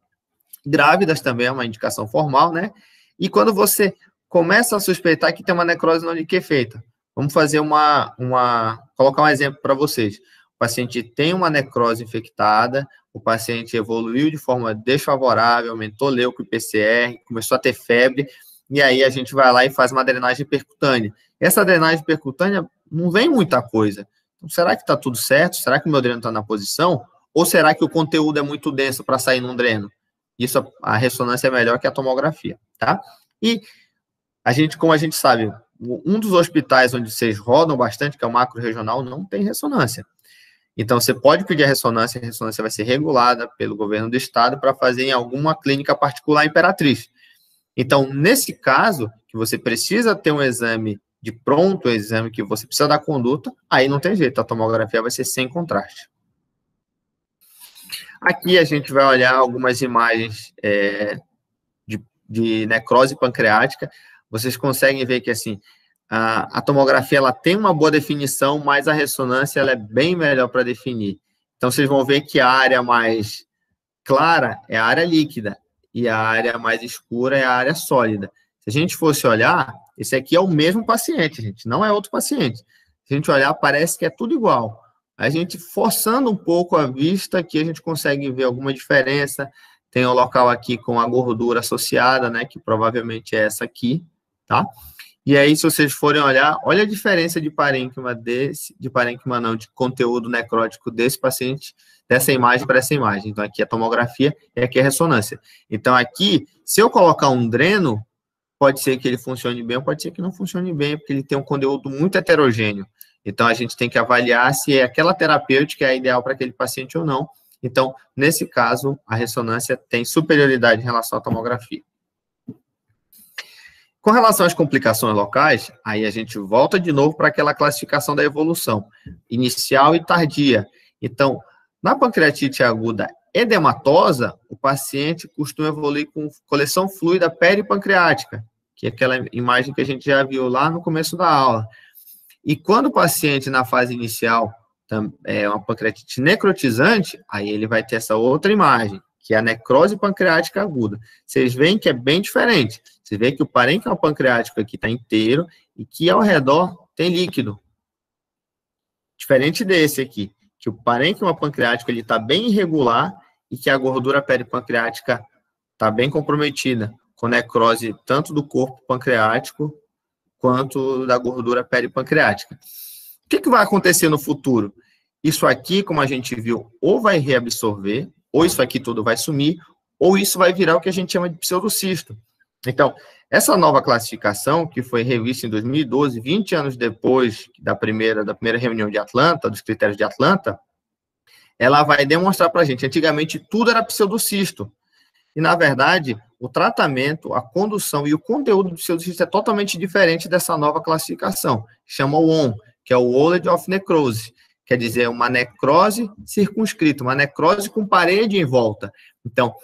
Grávidas também é uma indicação formal, né? E quando você começa a suspeitar que tem uma necrose não liquefeita, vamos fazer colocar um exemplo para vocês. O paciente tem uma necrose infectada, o paciente evoluiu de forma desfavorável, aumentou leuco e PCR, começou a ter febre, e aí a gente vai lá e faz uma drenagem percutânea. Essa drenagem percutânea não vem muita coisa. Então, será que está tudo certo? Será que o meu dreno está na posição? Ou será que o conteúdo é muito denso para sair num dreno? Isso, a ressonância é melhor que a tomografia, tá? E como a gente sabe, um dos hospitais onde vocês rodam bastante, que é o macro-regional, não tem ressonância. Então, você pode pedir a ressonância vai ser regulada pelo governo do estado para fazer em alguma clínica particular imperatriz. Então, nesse caso, que você precisa ter um exame de pronto, um exame que você precisa da conduta, aí não tem jeito, a tomografia vai ser sem contraste. Aqui a gente vai olhar algumas imagens de necrose pancreática. Vocês conseguem ver que, assim, a tomografia ela tem uma boa definição, mas a ressonância ela é bem melhor para definir. Então, vocês vão ver que a área mais clara é a área líquida e a área mais escura é a área sólida. Se a gente fosse olhar, esse aqui é o mesmo paciente, gente, não é outro paciente. Se a gente olhar, parece que é tudo igual. A gente forçando um pouco a vista, aqui a gente consegue ver alguma diferença. Tem um local aqui com a gordura associada, né, que provavelmente é essa aqui, tá? E aí, se vocês forem olhar, olha a diferença de parênquima de conteúdo necrótico desse paciente, dessa imagem para essa imagem. Então, aqui é a tomografia e aqui é a ressonância. Então, aqui, se eu colocar um dreno, pode ser que ele funcione bem ou pode ser que não funcione bem, porque ele tem um conteúdo muito heterogêneo. Então, a gente tem que avaliar se aquela terapêutica é ideal para aquele paciente ou não. Então, nesse caso, a ressonância tem superioridade em relação à tomografia. Com relação às complicações locais, aí a gente volta de novo para aquela classificação da evolução, inicial e tardia. Então, na pancreatite aguda edematosa, o paciente costuma evoluir com coleção fluida peripancreática, que é aquela imagem que a gente já viu lá no começo da aula. E quando o paciente, na fase inicial, é uma pancreatite necrotizante, aí ele vai ter essa outra imagem, que é a necrose pancreática aguda. Vocês veem que é bem diferente. Você vê que o parênquima pancreático aqui está inteiro e que ao redor tem líquido. Diferente desse aqui, que o parênquima pancreático ele está bem irregular e que a gordura peripancreática está bem comprometida, com necrose tanto do corpo pancreático quanto da gordura peripancreática. O que vai acontecer no futuro? Isso aqui, como a gente viu, ou vai reabsorver, ou isso aqui tudo vai sumir, ou isso vai virar o que a gente chama de pseudocisto. Então, essa nova classificação, que foi revista em 2012, 20 anos depois da primeira reunião de Atlanta, dos critérios de Atlanta, ela vai demonstrar para a gente, antigamente tudo era pseudocisto, e na verdade, o tratamento, a condução e o conteúdo do pseudocisto é totalmente diferente dessa nova classificação, chama o WON, que é o Walled of Necrosis, quer dizer, uma necrose circunscrita, uma necrose com parede em volta. Então,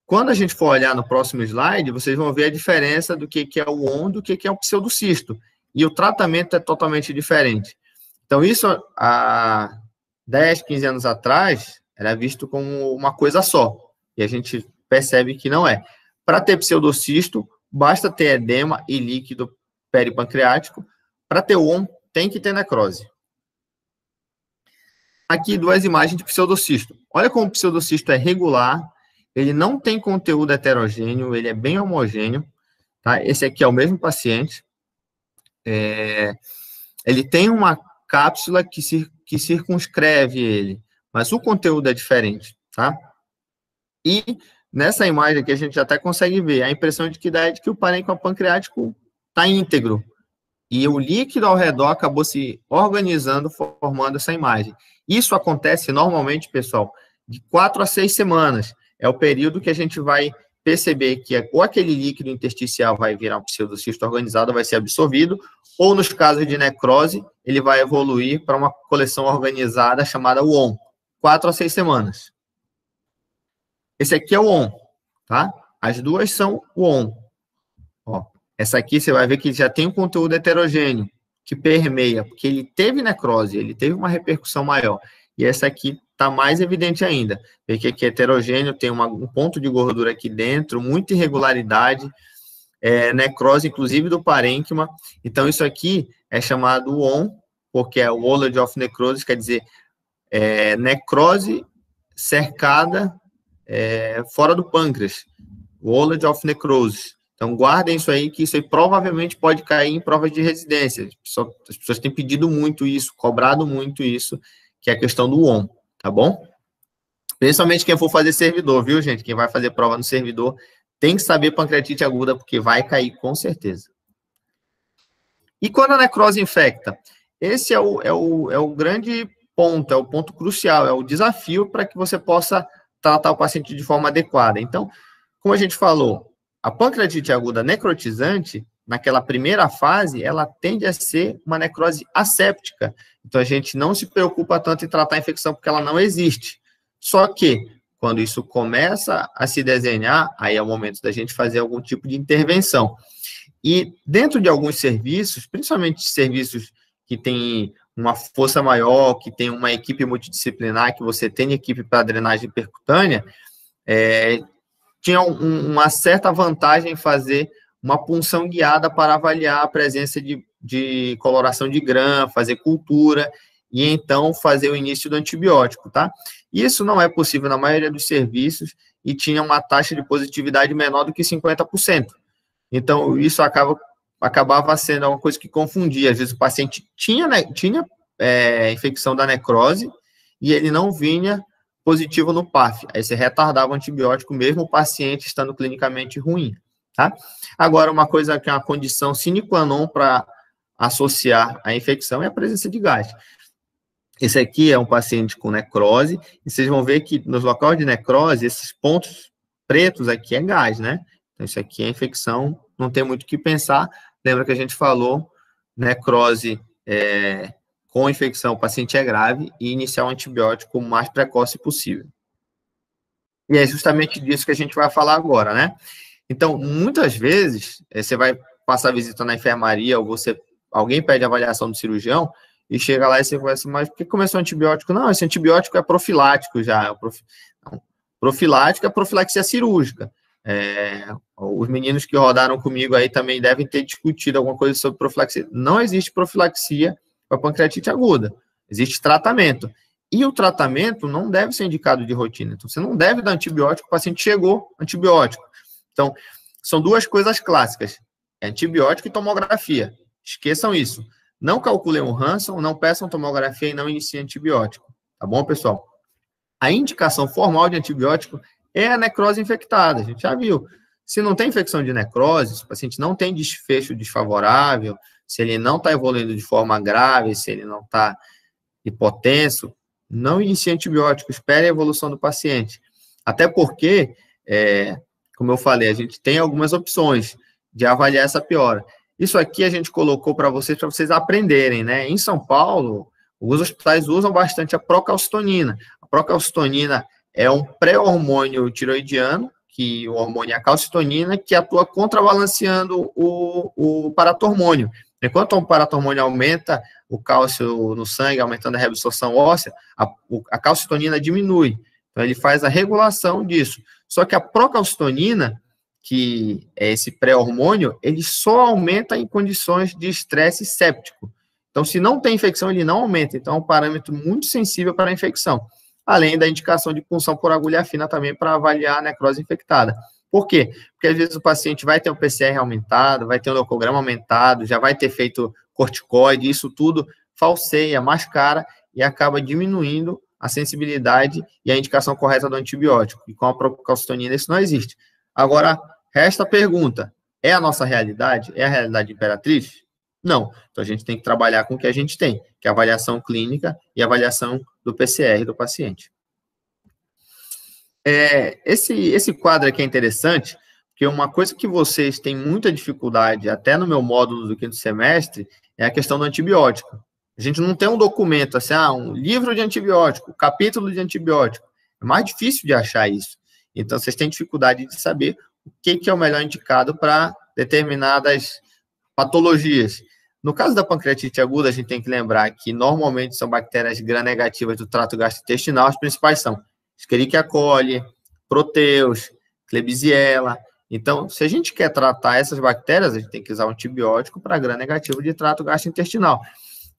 quando a gente for olhar no próximo slide, vocês vão ver a diferença do que é o WON do que é o pseudocisto. E o tratamento é totalmente diferente. Então, isso há 10, 15 anos atrás, era visto como uma coisa só. E a gente percebe que não é. Para ter pseudocisto, basta ter edema e líquido peripancreático. Para ter WON, tem que ter necrose. Aqui, duas imagens de pseudocisto. Olha como o pseudocisto é regular, ele não tem conteúdo heterogêneo, ele é bem homogêneo, tá? Esse aqui é o mesmo paciente. Ele tem uma cápsula que circunscreve ele, mas o conteúdo é diferente, tá? E nessa imagem aqui a gente até consegue ver, a impressão de que dá é de que o parênquima pancreático está íntegro, e o líquido ao redor acabou se organizando, formando essa imagem. Isso acontece normalmente, pessoal, de 4 a 6 semanas. É o período que a gente vai perceber que ou aquele líquido intersticial vai virar um pseudocisto organizado, vai ser absorvido, ou nos casos de necrose, ele vai evoluir para uma coleção organizada chamada WON. 4 a 6 semanas. Esse aqui é o WON, tá? As duas são WON. Ó, essa aqui você vai ver que já tem um conteúdo heterogêneo, que permeia, porque ele teve necrose, ele teve uma repercussão maior. E essa aqui está mais evidente ainda, porque aqui é heterogêneo, tem um ponto de gordura aqui dentro, muita irregularidade, necrose, inclusive, do parênquima. Então, isso aqui é chamado WON, porque é o Walled of Necrosis, quer dizer, necrose cercada fora do pâncreas, Walled of Necrosis. Então, guardem isso aí, que isso aí provavelmente pode cair em provas de residência. As pessoas têm pedido muito isso, cobrado muito isso, que é a questão do WON, tá bom? Principalmente quem for fazer servidor, viu, gente? Quem vai fazer prova no servidor tem que saber pancreatite aguda, porque vai cair com certeza. E quando a necrose infecta? Esse é o grande ponto, é o ponto crucial, é o desafio para que você possa tratar o paciente de forma adequada. Então, como a gente falou, a pancreatite aguda necrotizante, naquela primeira fase, ela tende a ser uma necrose asséptica. Então, a gente não se preocupa tanto em tratar a infecção, porque ela não existe. Só que, quando isso começa a se desenhar, aí é o momento da gente fazer algum tipo de intervenção. E dentro de alguns serviços, principalmente serviços que têm uma força maior, que tem uma equipe multidisciplinar, que você tem equipe para drenagem percutânea, tinha uma certa vantagem em fazer uma punção guiada para avaliar a presença de coloração de GRAM, fazer cultura, e então fazer o início do antibiótico, tá? Isso não é possível na maioria dos serviços e tinha uma taxa de positividade menor do que 50%. Então, isso acabava sendo uma coisa que confundia. Às vezes o paciente tinha infecção da necrose e ele não vinha positivo no PAF. Aí você retardava o antibiótico, mesmo o paciente estando clinicamente ruim, tá? Agora, uma coisa que é uma condição sine qua non para associar a infecção é a presença de gás. Esse aqui é um paciente com necrose, e vocês vão ver que nos locais de necrose, esses pontos pretos aqui é gás, né? Então, isso aqui é infecção, não tem muito o que pensar. Lembra que a gente falou, necrose com infecção, o paciente é grave, e iniciar o antibiótico o mais precoce possível. E é justamente disso que a gente vai falar agora, né? Então, muitas vezes, você vai passar visita na enfermaria, ou alguém pede avaliação do cirurgião, e chega lá e você conversa, mas por que começou o antibiótico? Não, esse antibiótico é profilático já. Não, profilático é profilaxia cirúrgica. Os meninos que rodaram comigo aí também devem ter discutido alguma coisa sobre profilaxia. Não existe profilaxia para pancreatite aguda. Existe tratamento. E o tratamento não deve ser indicado de rotina. Então, você não deve dar antibiótico, o paciente chegou, antibiótico. Então, são duas coisas clássicas. Antibiótico e tomografia. Esqueçam isso. Não calculem o Hanson, não peçam tomografia e não iniciem antibiótico. Tá bom, pessoal? A indicação formal de antibiótico é a necrose infectada. A gente já viu. Se não tem infecção de necrose, se o paciente não tem desfecho desfavorável, se ele não está evoluindo de forma grave, se ele não está hipotenso, não inicie antibiótico, espere a evolução do paciente. Até porque, como eu falei, a gente tem algumas opções de avaliar essa piora. Isso aqui a gente colocou para vocês aprenderem, né? Em São Paulo, os hospitais usam bastante a procalcitonina. A procalcitonina é um pré-hormônio tiroidiano, que o hormônio é a calcitonina, que atua contrabalanceando o paratormônio. Enquanto o paratormônio aumenta o cálcio no sangue, aumentando a reabsorção óssea, a calcitonina diminui. Então, ele faz a regulação disso. Só que a procalcitonina, que é esse pré-hormônio, ele só aumenta em condições de estresse séptico. Então, se não tem infecção, ele não aumenta. Então, é um parâmetro muito sensível para a infecção. Além da indicação de punção por agulha fina também para avaliar a necrose infectada. Por quê? Porque às vezes o paciente vai ter um PCR aumentado, vai ter um leucograma aumentado, já vai ter feito corticoide, isso tudo falseia, mascara e acaba diminuindo a sensibilidade e a indicação correta do antibiótico. E com a procalcitonina isso não existe. Agora, resta a pergunta, é a nossa realidade? É a realidade imperatriz? Não. Então a gente tem que trabalhar com o que a gente tem, que é a avaliação clínica e a avaliação do PCR do paciente. Esse quadro aqui é interessante, porque uma coisa que vocês têm muita dificuldade, até no meu módulo do quinto semestre, é a questão do antibiótico. A gente não tem um documento, assim, um livro de antibiótico, capítulo de antibiótico. É mais difícil de achar isso. Então, vocês têm dificuldade de saber o que é o melhor indicado para determinadas patologias. No caso da pancreatite aguda, a gente tem que lembrar que normalmente são bactérias gram-negativas do trato gastrointestinal, as principais são Escherichia coli, Proteus, Klebsiella. Então, se a gente quer tratar essas bactérias, a gente tem que usar um antibiótico para gram-negativo de trato gastrointestinal.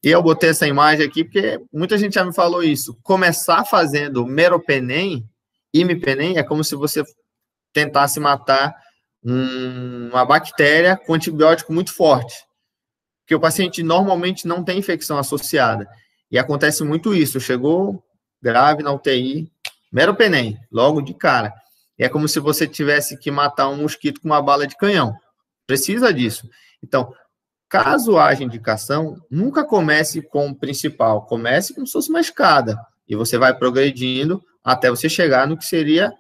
E eu botei essa imagem aqui porque muita gente já me falou isso. Começar fazendo meropenem, imipenem, é como se você tentasse matar uma bactéria com antibiótico muito forte. Porque o paciente normalmente não tem infecção associada. E acontece muito isso. Chegou grave na UTI, meropenem, logo de cara. É como se você tivesse que matar um mosquito com uma bala de canhão. Precisa disso. Então, caso haja indicação, nunca comece com o principal. Comece como se fosse uma escada. E você vai progredindo até você chegar no que seria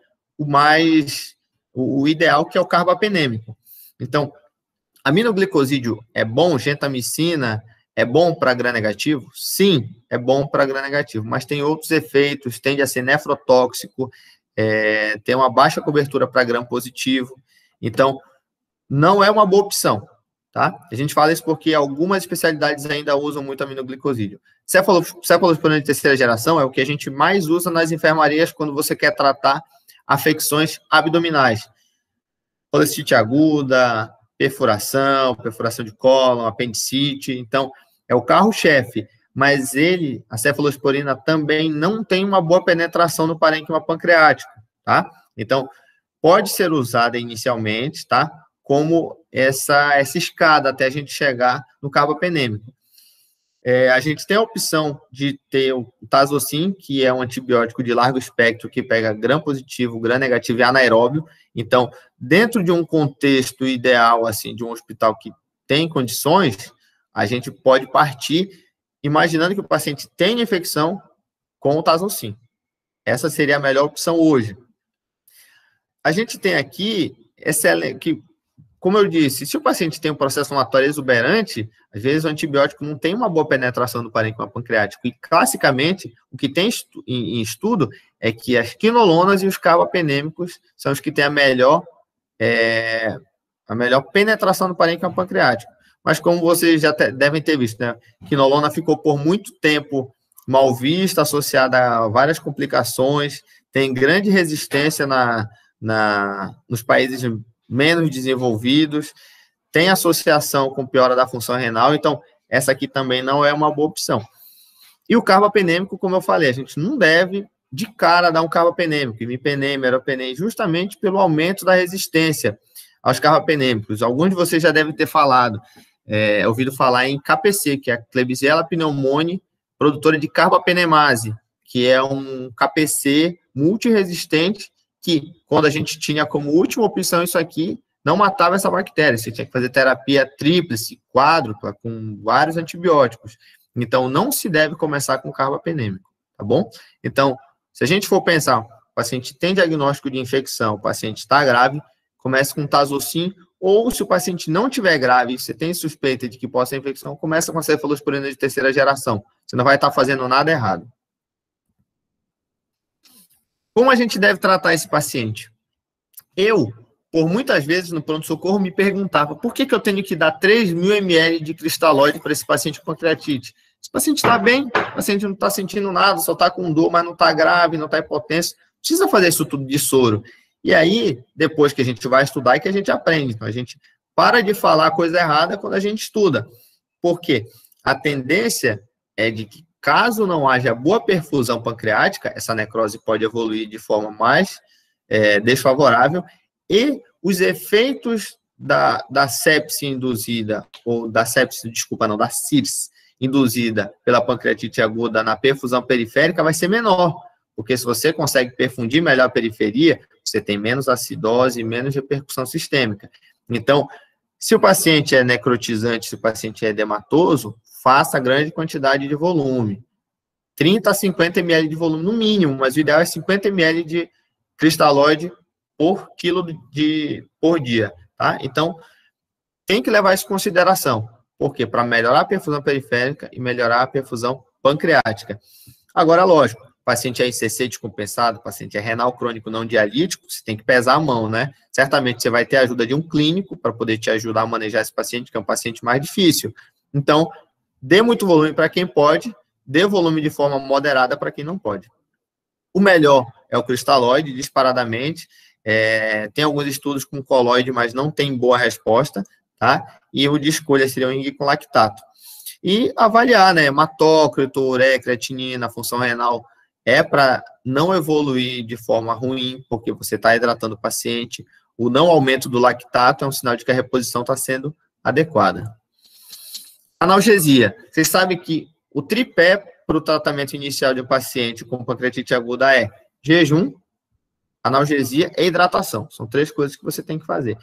o ideal, que é o carbapenêmico. Então, aminoglicosídeo é bom, gentamicina é bom para gram-negativo? Sim, é bom para gram-negativo, mas tem outros efeitos, tende a ser nefrotóxico, tem uma baixa cobertura para gram-positivo, então não é uma boa opção, tá? A gente fala isso porque algumas especialidades ainda usam muito aminoglicosídeo. Cefalosporina de terceira geração é o que a gente mais usa nas enfermarias quando você quer tratar afecções abdominais. Colecistite aguda, perfuração de cólon, apendicite, então é o carro-chefe, mas a cefalosporina também não tem uma boa penetração no parênquima pancreático, tá? Então, pode ser usada inicialmente, tá? Como essa escada até a gente chegar no carbapenêmico. A gente tem a opção de ter o Tazocin, que é um antibiótico de largo espectro que pega gram-positivo, gram-negativo e anaeróbio. Então, dentro de um contexto ideal, assim, de um hospital que tem condições, a gente pode partir imaginando que o paciente tem infecção com o Tazocin. Essa seria a melhor opção hoje. A gente tem aqui, como eu disse, se o paciente tem um processo inflamatório exuberante, às vezes o antibiótico não tem uma boa penetração do parênquima pancreático. E, classicamente, o que tem em estudo é que as quinolonas e os carbapenêmicos são os que têm a melhor penetração do parênquima pancreático. mas como vocês já devem ter visto, né? Quinolona ficou por muito tempo mal vista, associada a várias complicações, tem grande resistência nos países menos desenvolvidos, tem associação com piora da função renal, então essa aqui também não é uma boa opção. E o carbapenêmico, como eu falei, a gente não deve de cara dar um carbapenêmico, imipenem, meropenem, justamente pelo aumento da resistência aos carbapenêmicos. Alguns de vocês já devem ter ouvido falar em KPC, que é a Klebsiella pneumoniae, produtora de carbapenemase, que é um KPC multiresistente, que quando a gente tinha como última opção isso aqui, não matava essa bactéria, você tinha que fazer terapia tríplice, quádrupla, com vários antibióticos. Então, não se deve começar com carbapenêmico, tá bom? Então, se a gente for pensar, o paciente tem diagnóstico de infecção, o paciente está grave, comece com tazocin, ou se o paciente não estiver grave, você tem suspeita de que possa ter infecção, começa com cefalosporina de terceira geração. Você não vai estar fazendo nada errado. Como a gente deve tratar esse paciente? Por muitas vezes, no pronto-socorro, me perguntava por que eu tenho que dar 3.000 ml de cristalóide para esse paciente com pancreatite? Esse paciente está bem, o paciente não está sentindo nada, só está com dor, mas não está grave, não está hipotenso. Precisa fazer isso tudo de soro. E aí, depois que a gente vai estudar, é que a gente aprende. Então, a gente para de falar coisa errada quando a gente estuda. Por quê? A tendência é de que, caso não haja boa perfusão pancreática, essa necrose pode evoluir de forma mais desfavorável, e os efeitos da sepse induzida, ou da sepse, desculpa, não, da CIRS, induzida pela pancreatite aguda na perfusão periférica vai ser menor, porque se você consegue perfundir melhor a periferia, você tem menos acidose, menos repercussão sistêmica. Então, se o paciente é necrotizante, se o paciente é edematoso, faça grande quantidade de volume. 30 a 50 ml de volume no mínimo, mas o ideal é 50 ml de cristalóide por quilo por dia, tá? Então, tem que levar isso em consideração. Por quê? Para melhorar a perfusão periférica e melhorar a perfusão pancreática. Agora, lógico, o paciente é ICC descompensado, o paciente é renal crônico não dialítico, você tem que pesar a mão, né? Certamente você vai ter a ajuda de um clínico para poder te ajudar a manejar esse paciente, que é um paciente mais difícil. Então, dê muito volume para quem pode, dê volume de forma moderada para quem não pode. O melhor é o cristalóide, disparadamente. Tem alguns estudos com colóide, mas não tem boa resposta, tá? E o de escolha seria o ING com lactato. E avaliar, né? Hematócrito, ureia, creatinina, função renal, para não evoluir de forma ruim, porque você está hidratando o paciente. O não aumento do lactato é um sinal de que a reposição está sendo adequada. Analgesia. Vocês sabem que o tripé para o tratamento inicial de um paciente com pancreatite aguda é jejum, analgesia e hidratação. São 3 coisas que você tem que fazer.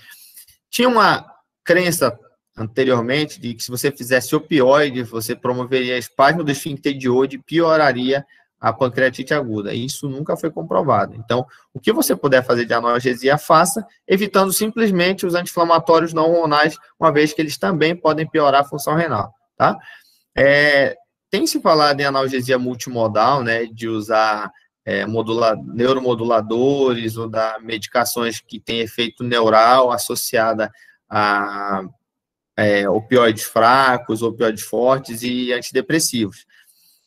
Tinha uma crença anteriormente de que se você fizesse opioide, você promoveria espasmo do esfíncter de Oddi e pioraria a pancreatite aguda. Isso nunca foi comprovado. Então, o que você puder fazer de analgesia, faça, evitando simplesmente os anti-inflamatórios não hormonais, uma vez que eles também podem piorar a função renal, tá? Tem se falado em analgesia multimodal, né, de usar neuromoduladores ou da medicações que têm efeito neural associada a opioides fracos, opioides fortes e antidepressivos.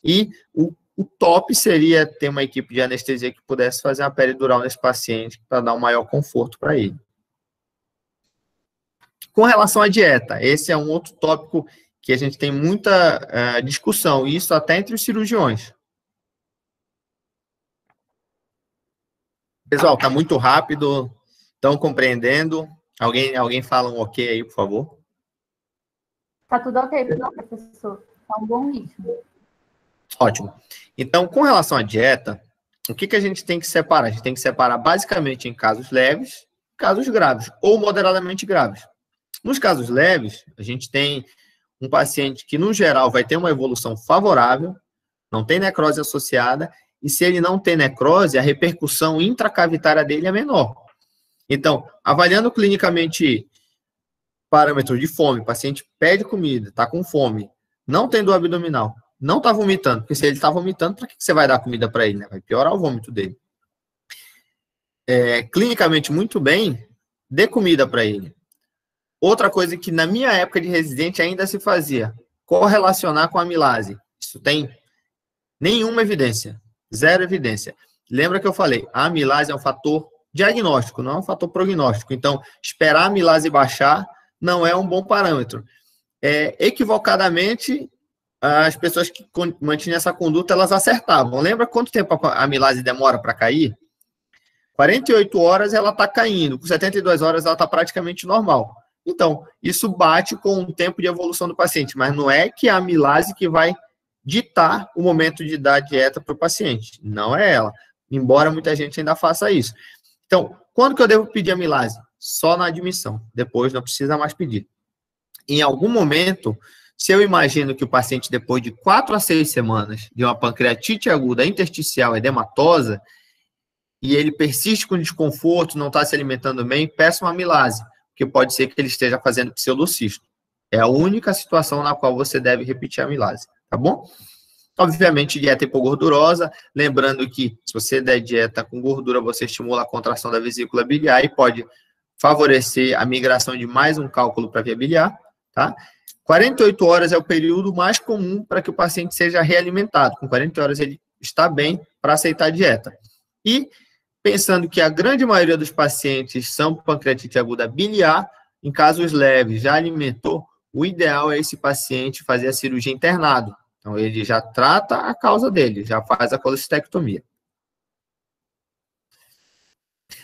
E o top seria ter uma equipe de anestesia que pudesse fazer uma peridural nesse paciente para dar um maior conforto para ele. Com relação à dieta, esse é um outro tópico que a gente tem muita discussão, e isso até entre os cirurgiões. Pessoal, está muito rápido, estão compreendendo? Alguém fala um ok aí, por favor? Está tudo ok, professor. Está um bom ritmo. Ótimo. Então, com relação à dieta, o que a gente tem que separar? A gente tem que separar basicamente em casos leves, casos graves, ou moderadamente graves. Nos casos leves, a gente tem um paciente que, no geral, vai ter uma evolução favorável, não tem necrose associada, e se ele não tem necrose, a repercussão intracavitária dele é menor. Então, avaliando clinicamente parâmetros de fome, o paciente pede comida, está com fome, não tem dor abdominal, não está vomitando, porque se ele está vomitando, para que você vai dar comida para ele? Né? Vai piorar o vômito dele. Clinicamente muito bem, dê comida para ele. Outra coisa que na minha época de residente ainda se fazia, correlacionar com a amilase. Isso tem nenhuma evidência, zero evidência. Lembra que eu falei, a amilase é um fator diagnóstico, não é um fator prognóstico. Então, esperar a amilase baixar não é um bom parâmetro. Equivocadamente, as pessoas que mantinham essa conduta, elas acertavam. Lembra quanto tempo a amilase demora para cair? 48 horas ela está caindo, com 72 horas ela está praticamente normal. Então, isso bate com o tempo de evolução do paciente, mas não é que a amilase que vai ditar o momento de dar dieta para o paciente. Não é ela, embora muita gente ainda faça isso. Então, quando que eu devo pedir amilase? Só na admissão, depois não precisa mais pedir. Em algum momento, se eu imagino que o paciente, depois de 4 a 6 semanas de uma pancreatite aguda intersticial edematosa, e ele persiste com desconforto, não está se alimentando bem, peça uma amilase, porque pode ser que ele esteja fazendo pseudocisto. É a única situação na qual você deve repetir a amilase, tá bom? Obviamente, dieta hipogordurosa, lembrando que se você der dieta com gordura, você estimula a contração da vesícula biliar e pode favorecer a migração de mais um cálculo para a via biliar, tá? 48 horas é o período mais comum para que o paciente seja realimentado. Com 40 horas ele está bem para aceitar a dieta. E pensando que a grande maioria dos pacientes são pancreatite aguda biliar, em casos leves, já alimentou, o ideal é esse paciente fazer a cirurgia internado. Então, ele já trata a causa dele, já faz a colestectomia.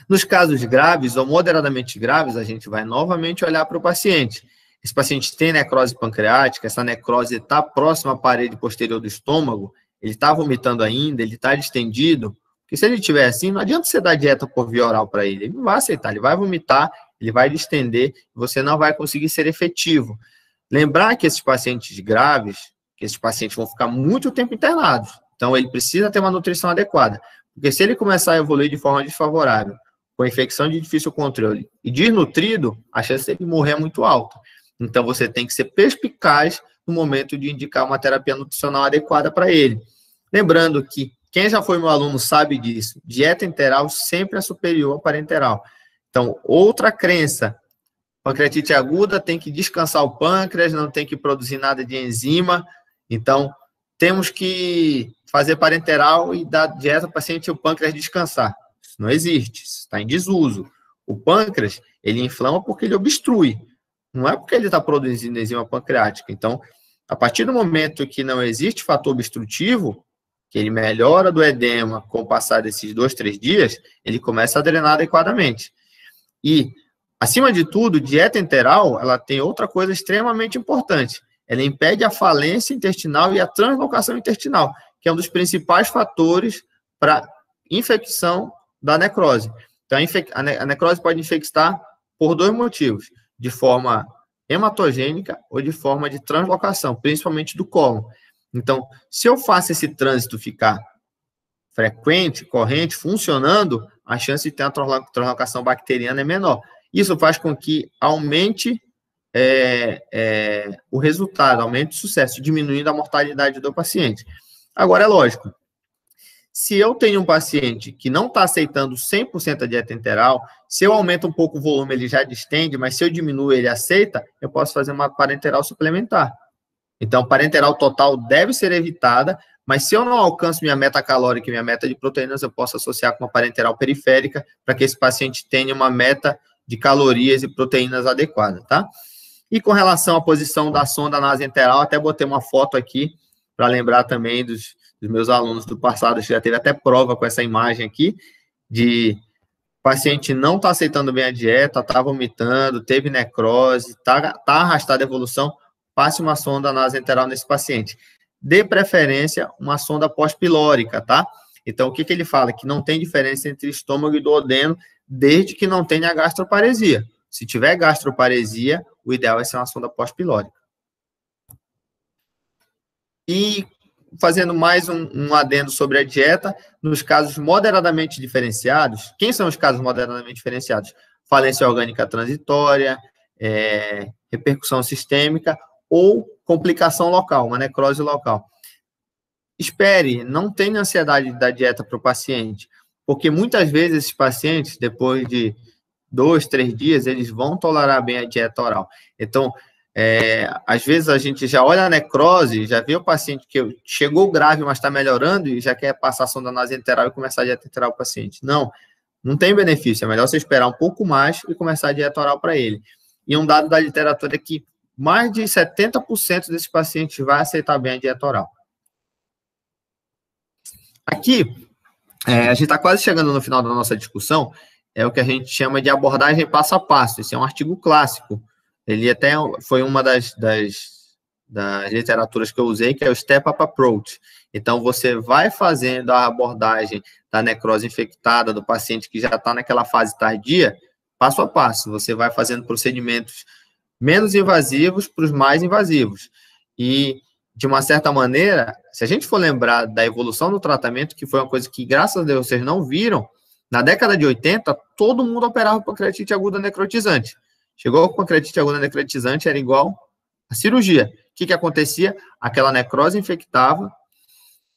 Nos casos graves ou moderadamente graves, a gente vai novamente olhar para o paciente. Esse paciente tem necrose pancreática, essa necrose está próxima à parede posterior do estômago, ele está vomitando ainda, ele está distendido. Porque se ele estiver assim, não adianta você dar dieta por via oral para ele. Ele não vai aceitar, ele vai vomitar, ele vai distender, você não vai conseguir ser efetivo. Lembrar que esses pacientes graves, que esses pacientes vão ficar muito tempo internados. Então, ele precisa ter uma nutrição adequada. Porque se ele começar a evoluir de forma desfavorável, com infecção de difícil controle e desnutrido, a chance dele morrer é muito alta. Então, você tem que ser perspicaz no momento de indicar uma terapia nutricional adequada para ele. Lembrando que quem já foi meu aluno sabe disso. Dieta enteral sempre é superior à parenteral. Então, outra crença. Pancreatite aguda tem que descansar o pâncreas, não tem que produzir nada de enzima. Então, temos que fazer parenteral e dar dieta para o paciente e o pâncreas descansar. Isso não existe, isso está em desuso. O pâncreas, ele inflama porque ele obstrui. Não é porque ele está produzindo enzima pancreática. Então, a partir do momento que não existe fator obstrutivo, que ele melhora do edema com o passar desses 2, 3 dias, ele começa a drenar adequadamente. E, acima de tudo, dieta enteral, ela tem outra coisa extremamente importante. Ela impede a falência intestinal e a translocação intestinal, que é um dos principais fatores para infecção da necrose. Então, a necrose pode infectar por 2 motivos, de forma hematogênica ou de forma de translocação, principalmente do cólon. Então, se eu faço esse trânsito ficar frequente, corrente, funcionando, a chance de ter uma translocação bacteriana é menor. Isso faz com que aumente o resultado, aumente o sucesso, diminuindo a mortalidade do paciente. Agora, é lógico, se eu tenho um paciente que não está aceitando 100% a dieta enteral, se eu aumento um pouco o volume, ele já distende, mas se eu diminuo, ele aceita, eu posso fazer uma parenteral suplementar. Então, parenteral total deve ser evitada, mas se eu não alcanço minha meta calórica e minha meta de proteínas, eu posso associar com uma parenteral periférica para que esse paciente tenha uma meta de calorias e proteínas adequada, tá? E com relação à posição da sonda nasoenteral, até botei uma foto aqui para lembrar também dos meus alunos do passado, já teve até prova com essa imagem aqui, de paciente não está aceitando bem a dieta, está vomitando, teve necrose, está arrastada a evolução, passe uma sonda nasoenteral nesse paciente. Dê preferência uma sonda pós-pilórica, tá? Então, o que ele fala? Que não tem diferença entre estômago e duodeno, desde que não tenha gastroparesia. Se tiver gastroparesia, o ideal é ser uma sonda pós-pilórica. E, fazendo mais um adendo sobre a dieta, nos casos moderadamente diferenciados, quem são os casos moderadamente diferenciados? Falência orgânica transitória, repercussão sistêmica, ou complicação local, uma necrose local. Espere, não tenha ansiedade da dieta para o paciente, porque muitas vezes esses pacientes, depois de 2, 3 dias, eles vão tolerar bem a dieta oral. Então, às vezes a gente já olha a necrose, já vê o paciente que chegou grave, mas está melhorando e já quer passar a sonda nasoenteral e começar a dieta enteral o paciente. Não tem benefício, é melhor você esperar um pouco mais e começar a dieta oral para ele. E um dado da literatura é que mais de 70% desses pacientes vai aceitar bem a dieta oral. Aqui, a gente está quase chegando no final da nossa discussão, é o que a gente chama de abordagem passo a passo. Esse é um artigo clássico. Ele até foi uma das literaturas que eu usei, que é o Step Up Approach. Então, você vai fazendo a abordagem da necrose infectada, do paciente que já está naquela fase tardia, passo a passo. Você vai fazendo procedimentos menos invasivos para os mais invasivos. E, de uma certa maneira, se a gente for lembrar da evolução do tratamento, que foi uma coisa que, graças a Deus, vocês não viram, na década de 80, todo mundo operava pancreatite aguda necrotizante. Chegou com pancreatite aguda necrotizante, era igual a cirurgia. O que acontecia? Aquela necrose infectava,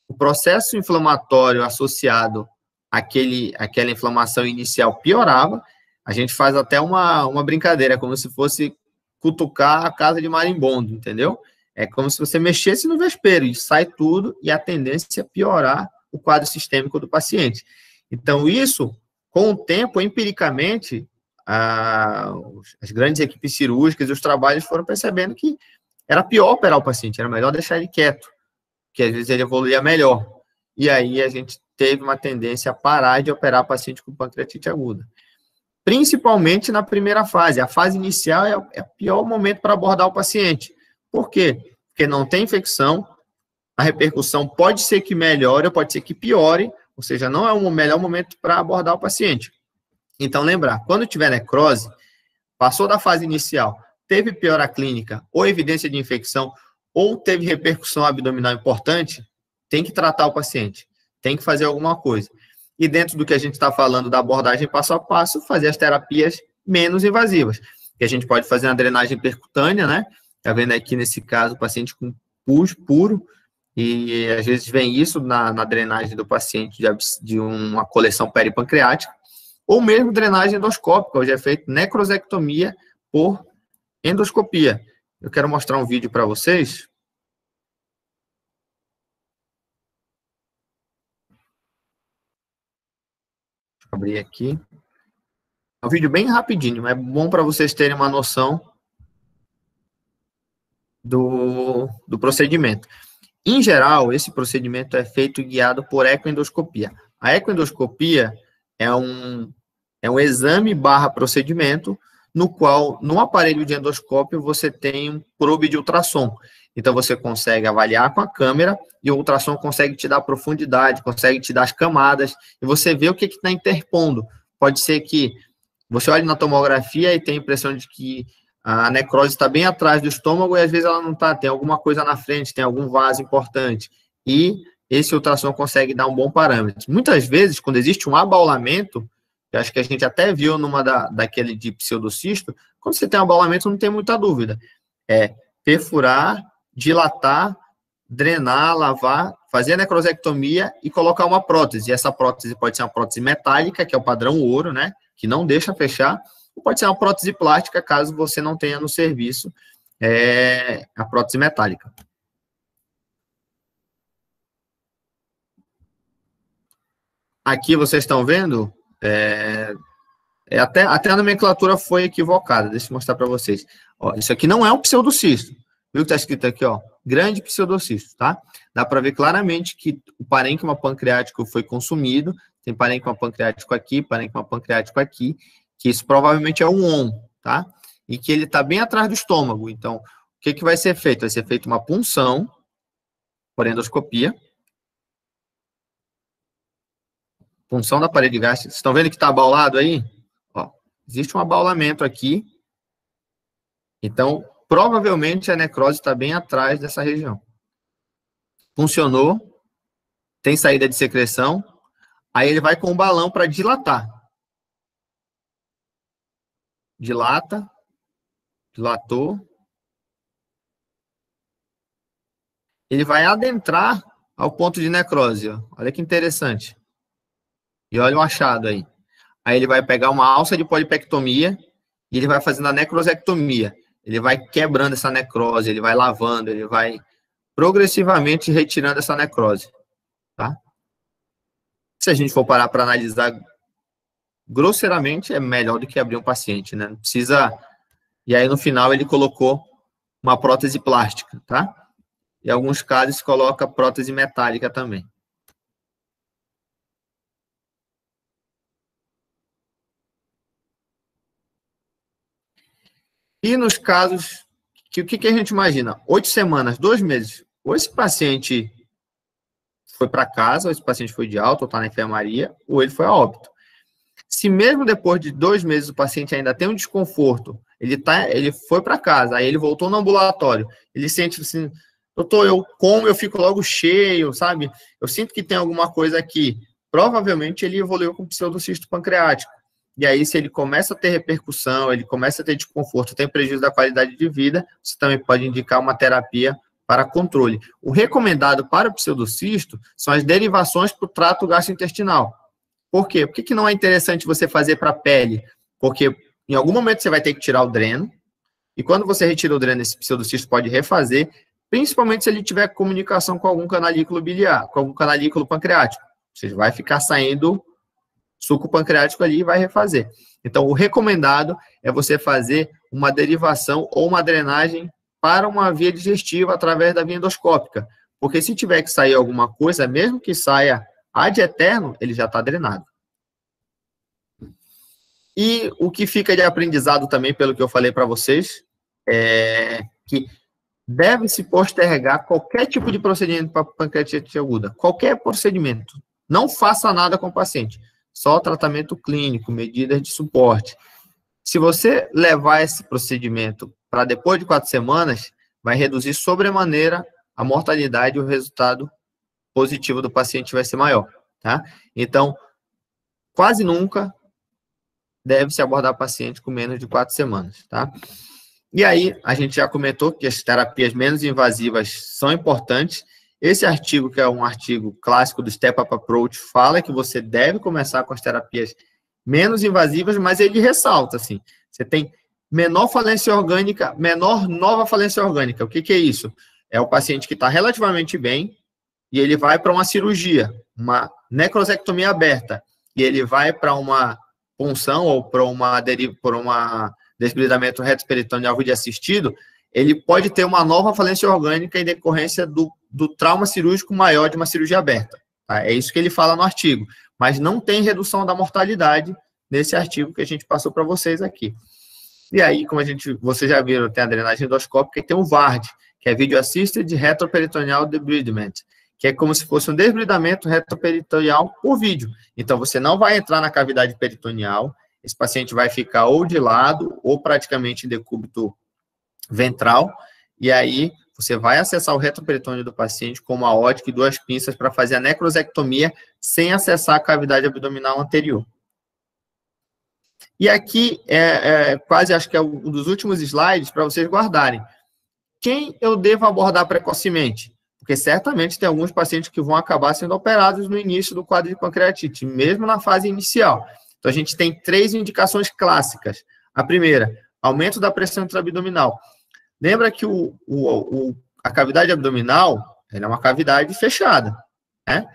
o processo inflamatório associado àquela inflamação inicial piorava. A gente faz até uma brincadeira, como se fosse cutucar a casa de marimbondo, entendeu? É como se você mexesse no vespeiro e sai tudo, e a tendência é piorar o quadro sistêmico do paciente. Então, isso, com o tempo, empiricamente, as grandes equipes cirúrgicas e os trabalhos foram percebendo que era pior operar o paciente, era melhor deixar ele quieto, que às vezes ele evoluía melhor. E aí a gente teve uma tendência a parar de operar paciente com pancreatite aguda. Principalmente na primeira fase. A fase inicial é o pior momento para abordar o paciente. Por quê? Porque não tem infecção, a repercussão pode ser que melhore ou pode ser que piore, ou seja, não é o melhor momento para abordar o paciente. Então, lembrar, quando tiver necrose, passou da fase inicial, teve piora clínica ou evidência de infecção, ou teve repercussão abdominal importante, tem que tratar o paciente, tem que fazer alguma coisa. E dentro do que a gente está falando da abordagem passo a passo, fazer as terapias menos invasivas, que a gente pode fazer uma drenagem percutânea, né? Tá vendo aqui nesse caso o paciente com pus puro, e às vezes vem isso na drenagem do paciente de uma coleção peripancreática, ou mesmo drenagem endoscópica, hoje é feito necrosectomia por endoscopia. Eu quero mostrar um vídeo para vocês. Deixa eu abrir aqui. É um vídeo bem rapidinho, mas é bom para vocês terem uma noção do procedimento. Em geral, esse procedimento é feito guiado por ecoendoscopia. A ecoendoscopia é um exame / procedimento no qual, no aparelho de endoscópio, você tem um probe de ultrassom. Então, você consegue avaliar com a câmera e o ultrassom consegue te dar profundidade, consegue te dar as camadas, e você vê o que está interpondo. Pode ser que você olhe na tomografia e tenha a impressão de que a necrose está bem atrás do estômago e, às vezes, ela não está, tem alguma coisa na frente, tem algum vaso importante. E esse ultrassom consegue dar um bom parâmetro. Muitas vezes, quando existe um abaulamento, eu acho que a gente até viu numa daquele de pseudocisto, quando você tem um abaulamento, não tem muita dúvida. É perfurar, dilatar, drenar, lavar, fazer a necrosectomia e colocar uma prótese. E essa prótese pode ser uma prótese metálica, que é o padrão ouro, né? Que não deixa fechar, ou pode ser uma prótese plástica, caso você não tenha no serviço a prótese metálica. Aqui vocês estão vendo? Até a nomenclatura foi equivocada. Deixa eu mostrar para vocês. Ó, isso aqui não é um pseudocisto. Viu que está escrito aqui, ó? Grande pseudocisto, tá? Dá para ver claramente que o parênquima pancreático foi consumido. Tem parênquima pancreático aqui, parênquima pancreático aqui, que isso provavelmente é um ON, tá? E que ele está bem atrás do estômago. Então, o que vai ser feito? Vai ser feita uma punção por endoscopia. Punção da parede gástrica. Vocês estão vendo que está abaulado aí? Ó, existe um abaulamento aqui. Então, provavelmente a necrose está bem atrás dessa região. Funcionou. Tem saída de secreção. Aí ele vai com o balão para dilatar. Dilata. Dilatou. Ele vai adentrar ao ponto de necrose. Ó. Olha que interessante. E olha o achado aí. aí ele vai pegar uma alça de polipectomia e ele vai fazendo a necrosectomia. Ele vai quebrando essa necrose, ele vai lavando, ele vai progressivamente retirando essa necrose, tá? Se a gente for parar para analisar grosseiramente, é melhor do que abrir um paciente, né? Não precisa... E aí, no final, ele colocou uma prótese plástica, tá? Em alguns casos, coloca prótese metálica também. E nos casos, o que a gente imagina? 8 semanas, 2 meses. Ou esse paciente foi para casa, ou esse paciente foi de alta, ou está na enfermaria, ou ele foi a óbito. Se mesmo depois de 2 meses o paciente ainda tem um desconforto, ele foi para casa, aí ele voltou no ambulatório, ele sente assim, doutor, eu fico logo cheio, sabe? Eu sinto que tem alguma coisa aqui. Provavelmente ele evoluiu com pseudocisto pancreático. E aí, se ele começa a ter repercussão, ele começa a ter desconforto, tem prejuízo da qualidade de vida, você também pode indicar uma terapia para controle. O recomendado para o pseudocisto são as derivações para o trato gastrointestinal. Por quê? Por que não é interessante você fazer para a pele? Porque em algum momento você vai ter que tirar o dreno, e quando você retira o dreno, esse pseudocisto pode refazer, principalmente se ele tiver comunicação com algum canalículo biliar, com algum canalículo pancreático. Ou seja, vai ficar saindo suco pancreático ali e vai refazer. Então, o recomendado é você fazer uma derivação ou uma drenagem para uma via digestiva através da via endoscópica. Porque se tiver que sair alguma coisa, mesmo que saia ad eterno, ele já está drenado. E o que fica de aprendizado também, pelo que eu falei para vocês, é que deve-se postergar qualquer tipo de procedimento para pancreatite aguda. Qualquer procedimento. Não faça nada com o paciente. Só tratamento clínico, medidas de suporte. Se você levar esse procedimento para depois de 4 semanas, vai reduzir sobremaneira a mortalidade e o resultado positivo do paciente vai ser maior, tá? Então, quase nunca deve-se abordar paciente com menos de 4 semanas, tá? E aí, a gente já comentou que as terapias menos invasivas são importantes. Esse artigo, que é um artigo clássico do Step Up Approach, fala que você deve começar com as terapias menos invasivas, mas ele ressalta, assim, você tem menor falência orgânica, menor nova falência orgânica. O que é isso? É o paciente que está relativamente bem e ele vai para uma cirurgia, uma necrosectomia aberta, e ele vai para uma punção ou para uma desbridamento retroperitoneal vídeo assistido, ele pode ter uma nova falência orgânica em decorrência do trauma cirúrgico maior de uma cirurgia aberta. Tá? É isso que ele fala no artigo. Mas não tem redução da mortalidade nesse artigo que a gente passou para vocês aqui. E aí, como vocês já viram, tem a drenagem endoscópica e tem o VARD, que é Video Assisted Retroperitoneal Debridement, que é como se fosse um desbridamento retroperitoneal por vídeo. Então, você não vai entrar na cavidade peritoneal, esse paciente vai ficar ou de lado ou praticamente em decúbito ventral, e aí você vai acessar o retroperitônio do paciente com uma ótica e 2 pinças para fazer a necrosectomia sem acessar a cavidade abdominal anterior. E aqui, quase acho que é um dos últimos slides para vocês guardarem. Quem eu devo abordar precocemente? Porque certamente tem alguns pacientes que vão acabar sendo operados no início do quadro de pancreatite, mesmo na fase inicial. Então, a gente tem 3 indicações clássicas. A primeira, aumento da pressão intraabdominal. Lembra que a cavidade abdominal ela é uma cavidade fechada, né?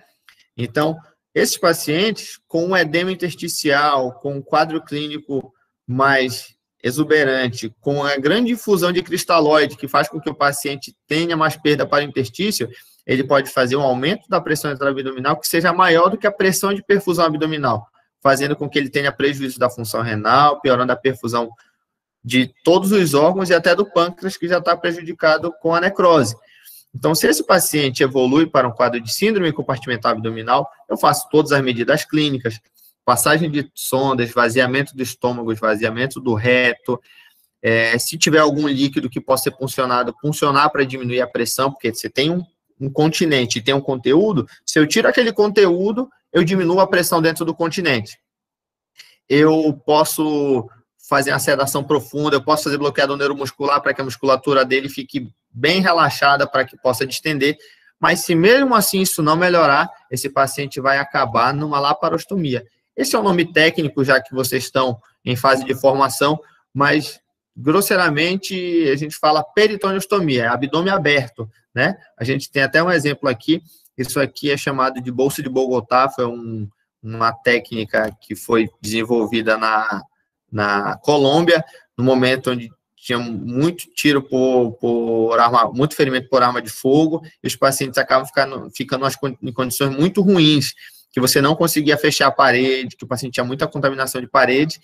Então, esses pacientes com um edema intersticial, com um quadro clínico mais exuberante, com a grande difusão de cristalóide, que faz com que o paciente tenha mais perda para o interstício, ele pode fazer um aumento da pressão intraabdominal que seja maior do que a pressão de perfusão abdominal, fazendo com que ele tenha prejuízo da função renal, piorando a perfusão de todos os órgãos e até do pâncreas, que já está prejudicado com a necrose. Então, se esse paciente evolui para um quadro de síndrome compartimental abdominal, eu faço todas as medidas clínicas, passagem de sonda, esvaziamento do estômago, esvaziamento do reto, se tiver algum líquido que possa ser funcionar para diminuir a pressão, porque você tem um continente e tem um conteúdo, se eu tiro aquele conteúdo, eu diminuo a pressão dentro do continente. Eu posso fazer uma sedação profunda, eu posso fazer bloqueador neuromuscular para que a musculatura dele fique bem relaxada para que possa distender, mas se mesmo assim isso não melhorar, esse paciente vai acabar numa laparostomia. Esse é o nome técnico, já que vocês estão em fase de formação, mas, grosseiramente, a gente fala peritoneuostomia, é abdômen aberto, né? A gente tem até um exemplo aqui, isso aqui é chamado de bolsa de Bogotá, foi uma técnica que foi desenvolvida na Colômbia, no momento onde tinha muito tiro por arma, muito ferimento por arma de fogo, e os pacientes acabam ficando em condições muito ruins, que você não conseguia fechar a parede, que o paciente tinha muita contaminação de parede,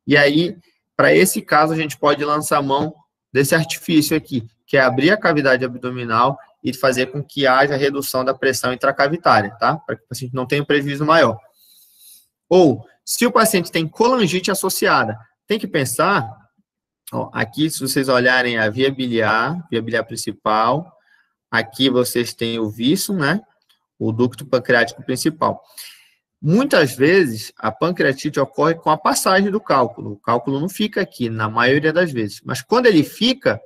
e aí, para esse caso, a gente pode lançar a mão desse artifício aqui, que é abrir a cavidade abdominal e fazer com que haja redução da pressão intracavitária, tá? Para que o paciente não tenha um prejuízo maior. Ou, se o paciente tem colangite associada, tem que pensar, ó, aqui, se vocês olharem a via biliar principal, aqui vocês têm o vício, né? O ducto pancreático principal. Muitas vezes, a pancreatite ocorre com a passagem do cálculo. O cálculo não fica aqui, na maioria das vezes. Mas quando ele fica,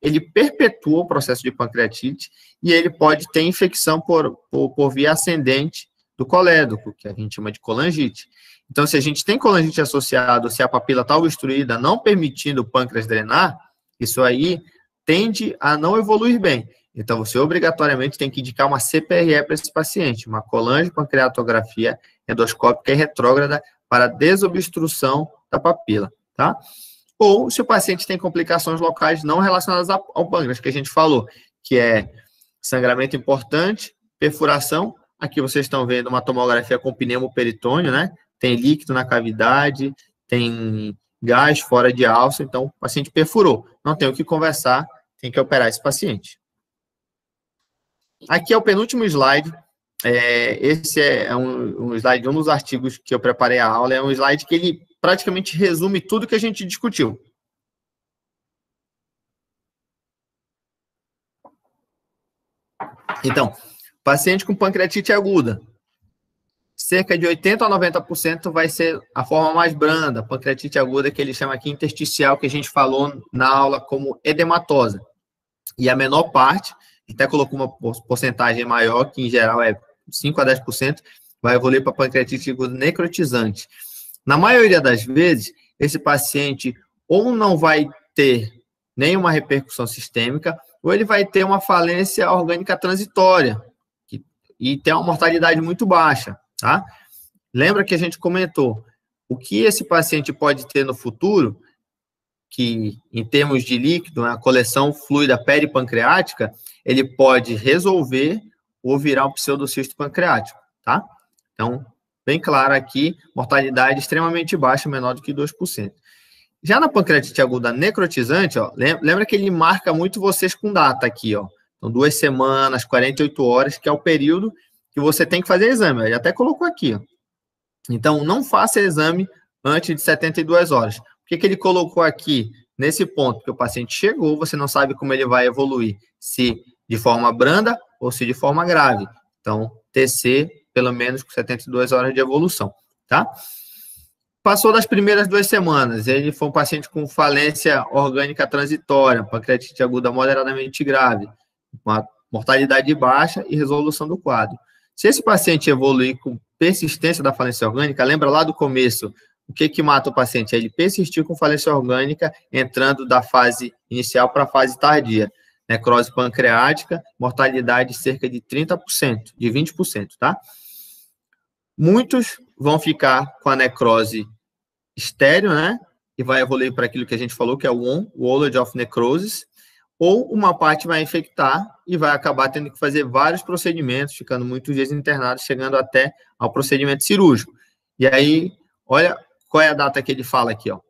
ele perpetua o processo de pancreatite e ele pode ter infecção por via ascendente do colédoco, que a gente chama de colangite. Então, se a gente tem colangite associado, se a papila está obstruída, não permitindo o pâncreas drenar, isso aí tende a não evoluir bem. Então, você obrigatoriamente tem que indicar uma CPRE para esse paciente, uma colangiopancreatografia endoscópica e retrógrada para desobstrução da papila, tá? Ou se o paciente tem complicações locais não relacionadas ao pâncreas, que a gente falou, que é sangramento importante, perfuração. Aqui vocês estão vendo uma tomografia com pneumoperitônio, né? Tem líquido na cavidade, tem gás fora de alça, então o paciente perfurou. Não tem o que conversar, tem que operar esse paciente. Aqui é o penúltimo slide. Esse é um slide de um dos artigos que eu preparei a aula. É um slide que ele praticamente resume tudo que a gente discutiu. Então, paciente com pancreatite aguda. Cerca de 80% a 90% vai ser a forma mais branda, pancreatite aguda, que ele chama aqui intersticial, que a gente falou na aula como edematosa. E a menor parte, até colocou uma porcentagem maior, que em geral é 5% a 10%, vai evoluir para pancreatite aguda necrotizante. Na maioria das vezes, esse paciente ou não vai ter nenhuma repercussão sistêmica, ou ele vai ter uma falência orgânica transitória, e tem uma mortalidade muito baixa, tá? Lembra que a gente comentou, o que esse paciente pode ter no futuro, que em termos de líquido, a coleção fluida peripancreática, ele pode resolver ou virar um pseudocisto pancreático, tá? Então, bem claro aqui, mortalidade extremamente baixa, menor do que 2%. Já na pancreatite aguda necrotizante, ó, lembra que ele marca muito vocês com data aqui, ó. Então, 2 semanas, 48 horas, que é o período que você tem que fazer exame. Ele até colocou aqui, ó. Então, não faça exame antes de 72 horas. Por que ele colocou aqui, nesse ponto? Porque o paciente chegou, você não sabe como ele vai evoluir, se de forma branda ou se de forma grave. Então, TC, pelo menos com 72 horas de evolução, tá? Passou das primeiras 2 semanas, ele foi um paciente com falência orgânica transitória, pancreatite aguda moderadamente grave, uma mortalidade baixa e resolução do quadro. Se esse paciente evoluir com persistência da falência orgânica, lembra lá do começo, o que mata o paciente? É ele persistir com falência orgânica, entrando da fase inicial para a fase tardia. Necrose pancreática, mortalidade cerca de 30%, de 20%, tá? Muitos vão ficar com a necrose estéreo, né? E vai evoluir para aquilo que a gente falou, que é o WON, Walled of Necrosis, ou uma parte vai infectar e vai acabar tendo que fazer vários procedimentos, ficando muitos dias internado, chegando até ao procedimento cirúrgico. E aí, olha qual é a data que ele fala aqui, ó.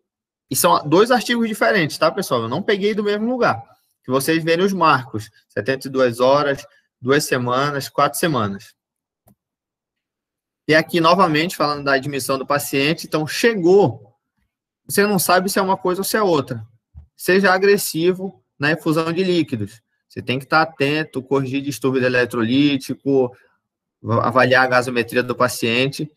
E são 2 artigos diferentes, tá, pessoal? Eu não peguei do mesmo lugar. Se vocês verem os marcos, 72 horas, 2 semanas, 4 semanas. E aqui, novamente, falando da admissão do paciente, então, chegou, você não sabe se é uma coisa ou se é outra. Seja agressivo na infusão de líquidos. Você tem que estar atento, corrigir distúrbio eletrolítico, avaliar a gasometria do paciente.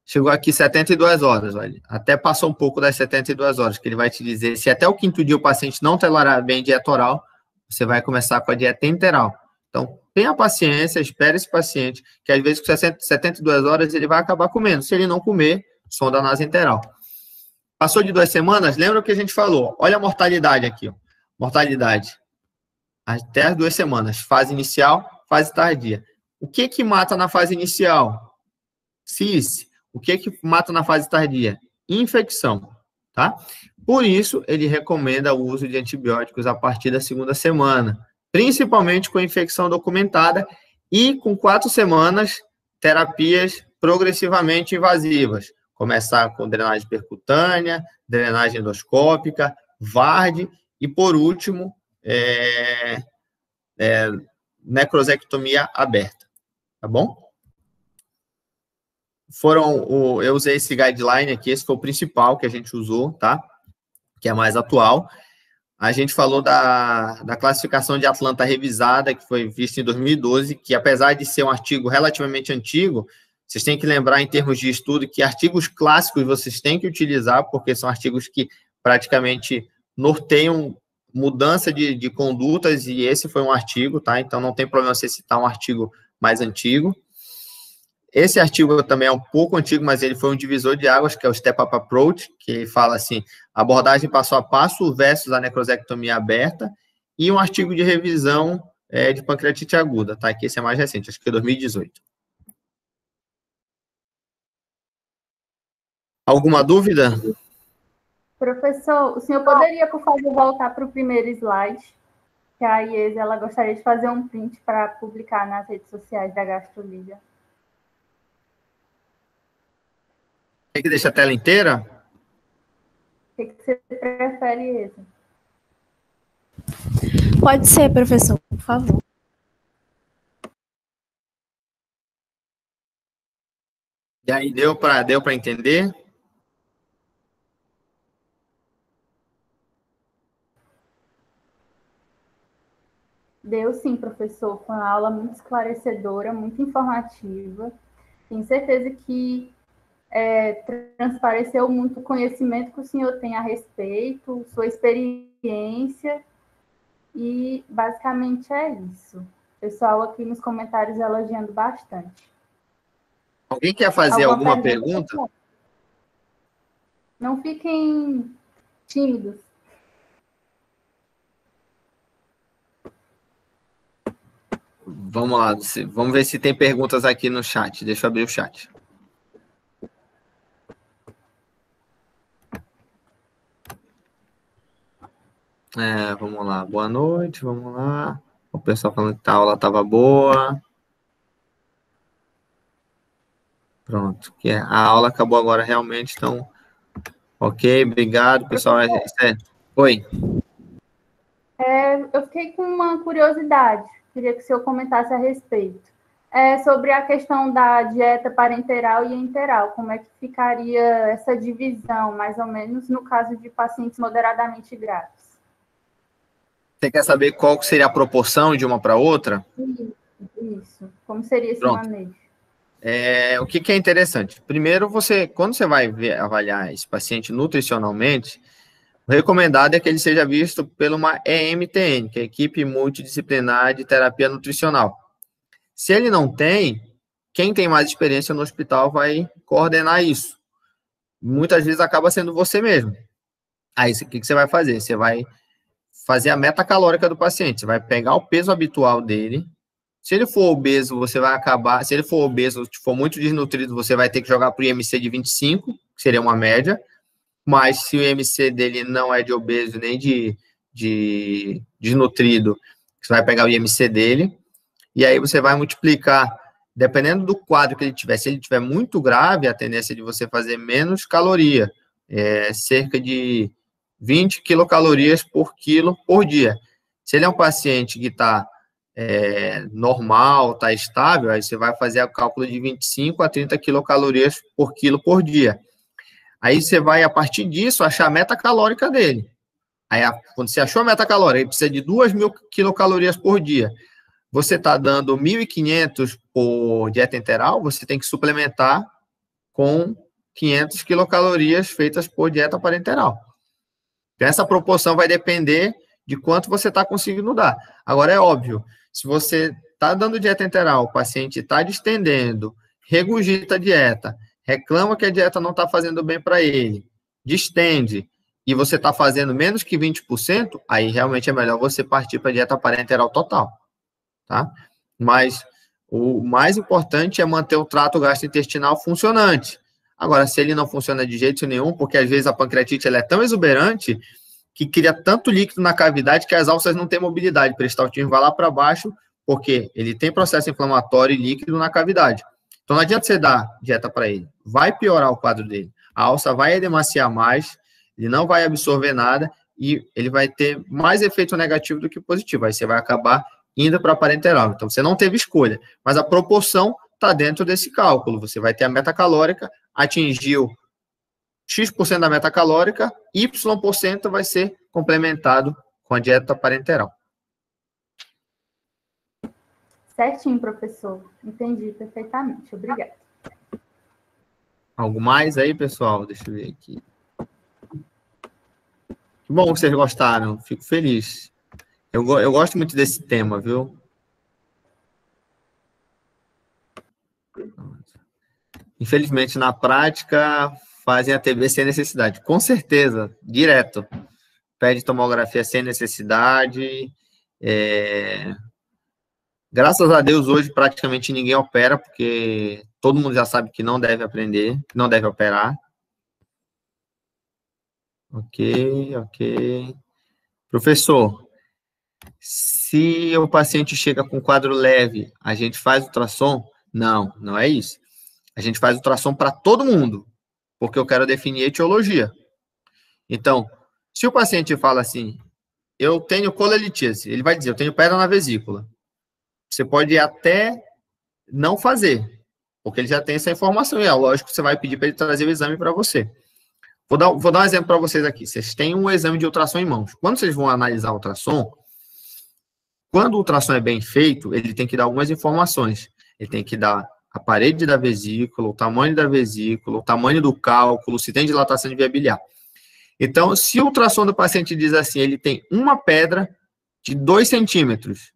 Chegou aqui 72 horas, olha, até passou um pouco das 72 horas, que ele vai te dizer, se até o 5º dia o paciente não tolerar bem dieta oral, você vai começar com a dieta enteral. Então, tenha paciência, espere esse paciente, que às vezes com 72 horas ele vai acabar comendo. Se ele não comer, sonda nasoenteral. Passou de 2 semanas, lembra o que a gente falou? Olha a mortalidade aqui, ó. Mortalidade. Até as 2 semanas. Fase inicial, fase tardia. O que mata na fase inicial? CIS. O que mata na fase tardia? Infecção, tá? Por isso, ele recomenda o uso de antibióticos a partir da 2ª semana, principalmente com infecção documentada e com 4 semanas, terapias progressivamente invasivas. Começar com drenagem percutânea, drenagem endoscópica, VARD e, por último, necrosectomia aberta, tá bom? Eu usei esse guideline aqui, esse foi o principal que a gente usou, tá? Que é mais atual. A gente falou da classificação de Atlanta revisada, que foi vista em 2012, que apesar de ser um artigo relativamente antigo, vocês têm que lembrar, em termos de estudo, que artigos clássicos vocês têm que utilizar, porque são artigos que praticamente norteiam mudança de condutas, e esse foi um artigo, tá? Então, não tem problema você citar um artigo mais antigo. Esse artigo também é um pouco antigo, mas ele foi um divisor de águas, que é o Step Up Approach, que ele fala assim, abordagem passo a passo versus a necrosectomia aberta, e um artigo de revisão de pancreatite aguda, tá? Que esse é mais recente, acho que é 2018. Alguma dúvida? Professor, o senhor poderia, por favor, voltar para o primeiro slide? Que a IES, ela gostaria de fazer um print para publicar nas redes sociais da Gastroliga. Quer que deixe a tela inteira? O que você prefere, IES? Pode ser, professor, por favor. E aí, deu para entender? Deu sim, professor. Foi uma aula muito esclarecedora, muito informativa. Tenho certeza que transpareceu muito o conhecimento que o senhor tem a respeito, sua experiência, e basicamente é isso. O pessoal aqui nos comentários elogiando bastante. Alguém quer fazer alguma pergunta? Não fiquem tímidos. Vamos lá, vamos ver se tem perguntas aqui no chat. Deixa eu abrir o chat. Vamos lá, boa noite, vamos lá. O pessoal falando que a aula estava boa. Pronto, a aula acabou agora realmente, então, ok, obrigado, pessoal. Oi. Eu fiquei com uma curiosidade, queria que o senhor comentasse a respeito. Sobre a questão da dieta parenteral e enteral, como é que ficaria essa divisão, mais ou menos, no caso de pacientes moderadamente graves? Você quer saber qual seria a proporção de uma para outra? Isso. Como seria esse manejo? O que é interessante? Primeiro, quando você vai avaliar esse paciente nutricionalmente, o recomendado é que ele seja visto por uma EMTN, que é a Equipe Multidisciplinar de Terapia Nutricional. Se ele não tem, quem tem mais experiência no hospital vai coordenar isso. Muitas vezes acaba sendo você mesmo. Aí, o que você vai fazer? Você vai fazer a meta calórica do paciente. Você vai pegar o peso habitual dele. Se ele for obeso, você vai acabar... Se ele for obeso, se for muito desnutrido, você vai ter que jogar para o IMC de 25, que seria uma média. Mas se o IMC dele não é de obeso nem de desnutrido, você vai pegar o IMC dele. E aí você vai multiplicar, dependendo do quadro que ele tiver. Se ele tiver muito grave, a tendência de você fazer menos caloria. Cerca de 20 quilocalorias por quilo por dia. Se ele é um paciente que está normal, está estável, aí você vai fazer o cálculo de 25 a 30 quilocalorias por quilo por dia. Aí você vai, a partir disso, achar a meta calórica dele. Aí, quando você achou a meta calórica, ele precisa de 2.000 quilocalorias por dia. Você está dando 1.500 por dieta enteral, você tem que suplementar com 500 quilocalorias feitas por dieta parenteral. Então, essa proporção vai depender de quanto você está conseguindo dar. Agora, é óbvio, se você está dando dieta enteral, o paciente está distendendo, regurgita a dieta, reclama que a dieta não está fazendo bem para ele, distende, e você está fazendo menos que 20%, aí realmente é melhor você partir para a dieta parenteral total, tá? Mas o mais importante é manter o trato gastrointestinal funcionante. Agora, se ele não funciona de jeito nenhum, porque às vezes a pancreatite ela é tão exuberante que cria tanto líquido na cavidade que as alças não têm mobilidade. O peristaltismo vai lá para baixo, porque ele tem processo inflamatório e líquido na cavidade. Então, não adianta você dar dieta para ele. Vai piorar o quadro dele. A alça vai edemaciar mais, ele não vai absorver nada e ele vai ter mais efeito negativo do que positivo. Aí você vai acabar indo para a parenteral. Então, você não teve escolha, mas a proporção está dentro desse cálculo. Você vai ter a meta calórica, atingiu X% da meta calórica, Y% vai ser complementado com a dieta parenteral. Certinho, professor. Entendi perfeitamente. Obrigada. Algo mais aí, pessoal? Deixa eu ver aqui. Que bom que vocês gostaram. Fico feliz. Eu gosto muito desse tema, viu? Infelizmente, na prática, fazem a TB sem necessidade. Com certeza, direto. Pede tomografia sem necessidade. Graças a Deus, hoje, praticamente ninguém opera, porque todo mundo já sabe que não deve aprender, que não deve operar. Ok. Professor, se o paciente chega com quadro leve, a gente faz ultrassom? Não, não é isso. A gente faz ultrassom para todo mundo, porque eu quero definir etiologia. Então, se o paciente fala assim, eu tenho colelitíase, ele vai dizer, eu tenho pedra na vesícula. Você pode até não fazer, porque ele já tem essa informação, e é lógico que você vai pedir para ele trazer o exame para você. Vou dar um exemplo para vocês aqui. Vocês têm um exame de ultrassom em mãos. Quando vocês vão analisar o ultrassom, quando o ultrassom é bem feito, ele tem que dar algumas informações. Ele tem que dar a parede da vesícula, o tamanho da vesícula, o tamanho do cálculo, se tem dilatação de via biliar. Então, se o ultrassom do paciente diz assim, ele tem uma pedra de 2 centímetros,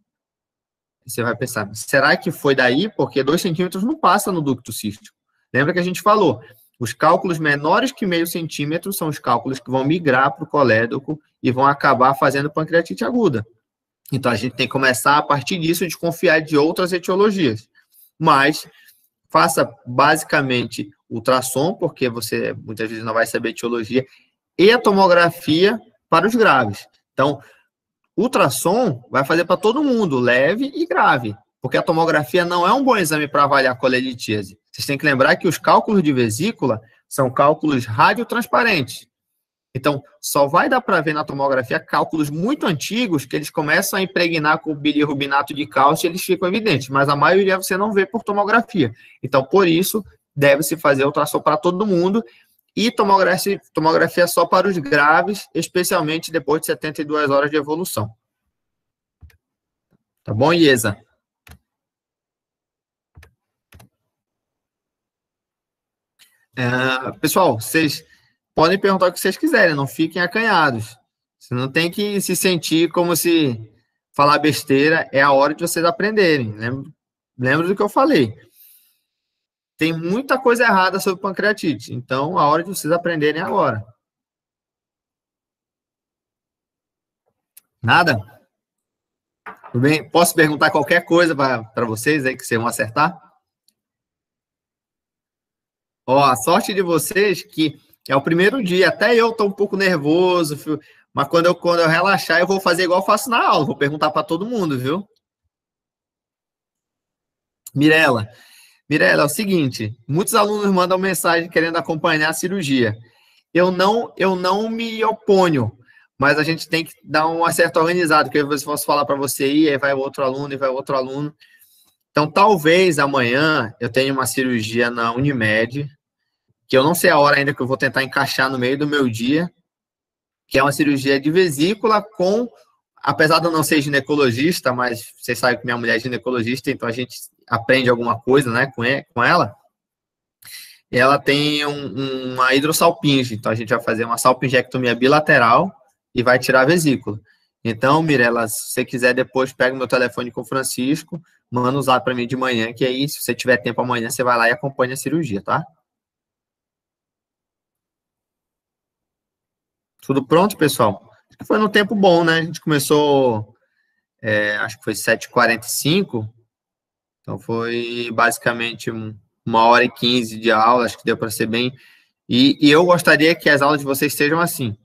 você vai pensar, será que foi daí? Porque 2 centímetros não passa no ducto cístico. Lembra que a gente falou, os cálculos menores que meio centímetro são os cálculos que vão migrar para o colédoco e vão acabar fazendo pancreatite aguda. Então, a gente tem que começar, a partir disso, a desconfiar de outras etiologias. Mas, faça basicamente ultrassom, porque você muitas vezes não vai saber etiologia, e a tomografia para os graves. Então, ultrassom vai fazer para todo mundo, leve e grave, porque a tomografia não é um bom exame para avaliar colelitíase. Vocês têm que lembrar que os cálculos de vesícula são cálculos radiotransparentes. Então, só vai dar para ver na tomografia cálculos muito antigos que eles começam a impregnar com bilirrubinato de cálcio e eles ficam evidentes, mas a maioria você não vê por tomografia. Então, por isso, deve-se fazer ultrassom para todo mundo e tomografia só para os graves, especialmente depois de 72 horas de evolução. Tá bom, Iesa? Pessoal, vocês podem perguntar o que vocês quiserem, não fiquem acanhados. Você não tem que se sentir como se falar besteira, é a hora de vocês aprenderem. Lembra do que eu falei. Tem muita coisa errada sobre pancreatite, então a hora de vocês aprenderem é agora. Nada? Tudo bem? Posso perguntar qualquer coisa para vocês aí que vocês vão acertar? Ó, a sorte de vocês que é o primeiro dia, até eu estou um pouco nervoso, mas quando eu relaxar, eu vou fazer igual eu faço na aula, vou perguntar para todo mundo, viu? Mirela, é o seguinte, muitos alunos mandam mensagem querendo acompanhar a cirurgia. Eu não me oponho, mas a gente tem que dar uma certa organizada, porque eu posso falar para você aí vai outro aluno, e vai outro aluno. Então, talvez amanhã eu tenha uma cirurgia na Unimed, que eu não sei a hora ainda que eu vou tentar encaixar no meio do meu dia, que é uma cirurgia de vesícula com, apesar de eu não ser ginecologista, mas vocês sabem que minha mulher é ginecologista, então a gente aprende alguma coisa, né, com ela. E ela tem uma hidrossalpinge, então a gente vai fazer uma salpingectomia bilateral e vai tirar a vesícula. Então, Mirela, se você quiser depois, pega o meu telefone com o Francisco, manda um zap para mim de manhã, que aí, se você tiver tempo amanhã, você vai lá e acompanha a cirurgia, tá? Tudo pronto, pessoal? Foi num tempo bom, né? A gente começou, acho que foi 7h45, então foi basicamente 1h15 de aula, acho que deu para ser bem. E eu gostaria que as aulas de vocês sejam assim,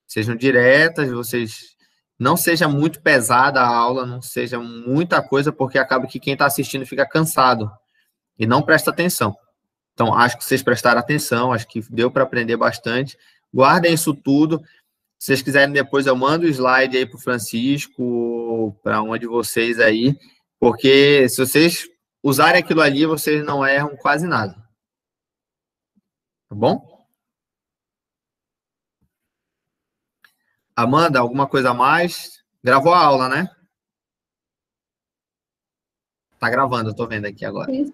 sejam diretas, vocês não seja muito pesada a aula, não seja muita coisa, porque acaba que quem está assistindo fica cansado e não presta atenção. Então, acho que vocês prestaram atenção, acho que deu para aprender bastante. Guardem isso tudo. Se vocês quiserem, depois eu mando o slide aí para o Francisco, para uma de vocês aí, porque se vocês usarem aquilo ali, vocês não erram quase nada. Tá bom? Amanda, alguma coisa a mais? Gravou a aula, né? Tá gravando, eu tô vendo aqui agora. Sim,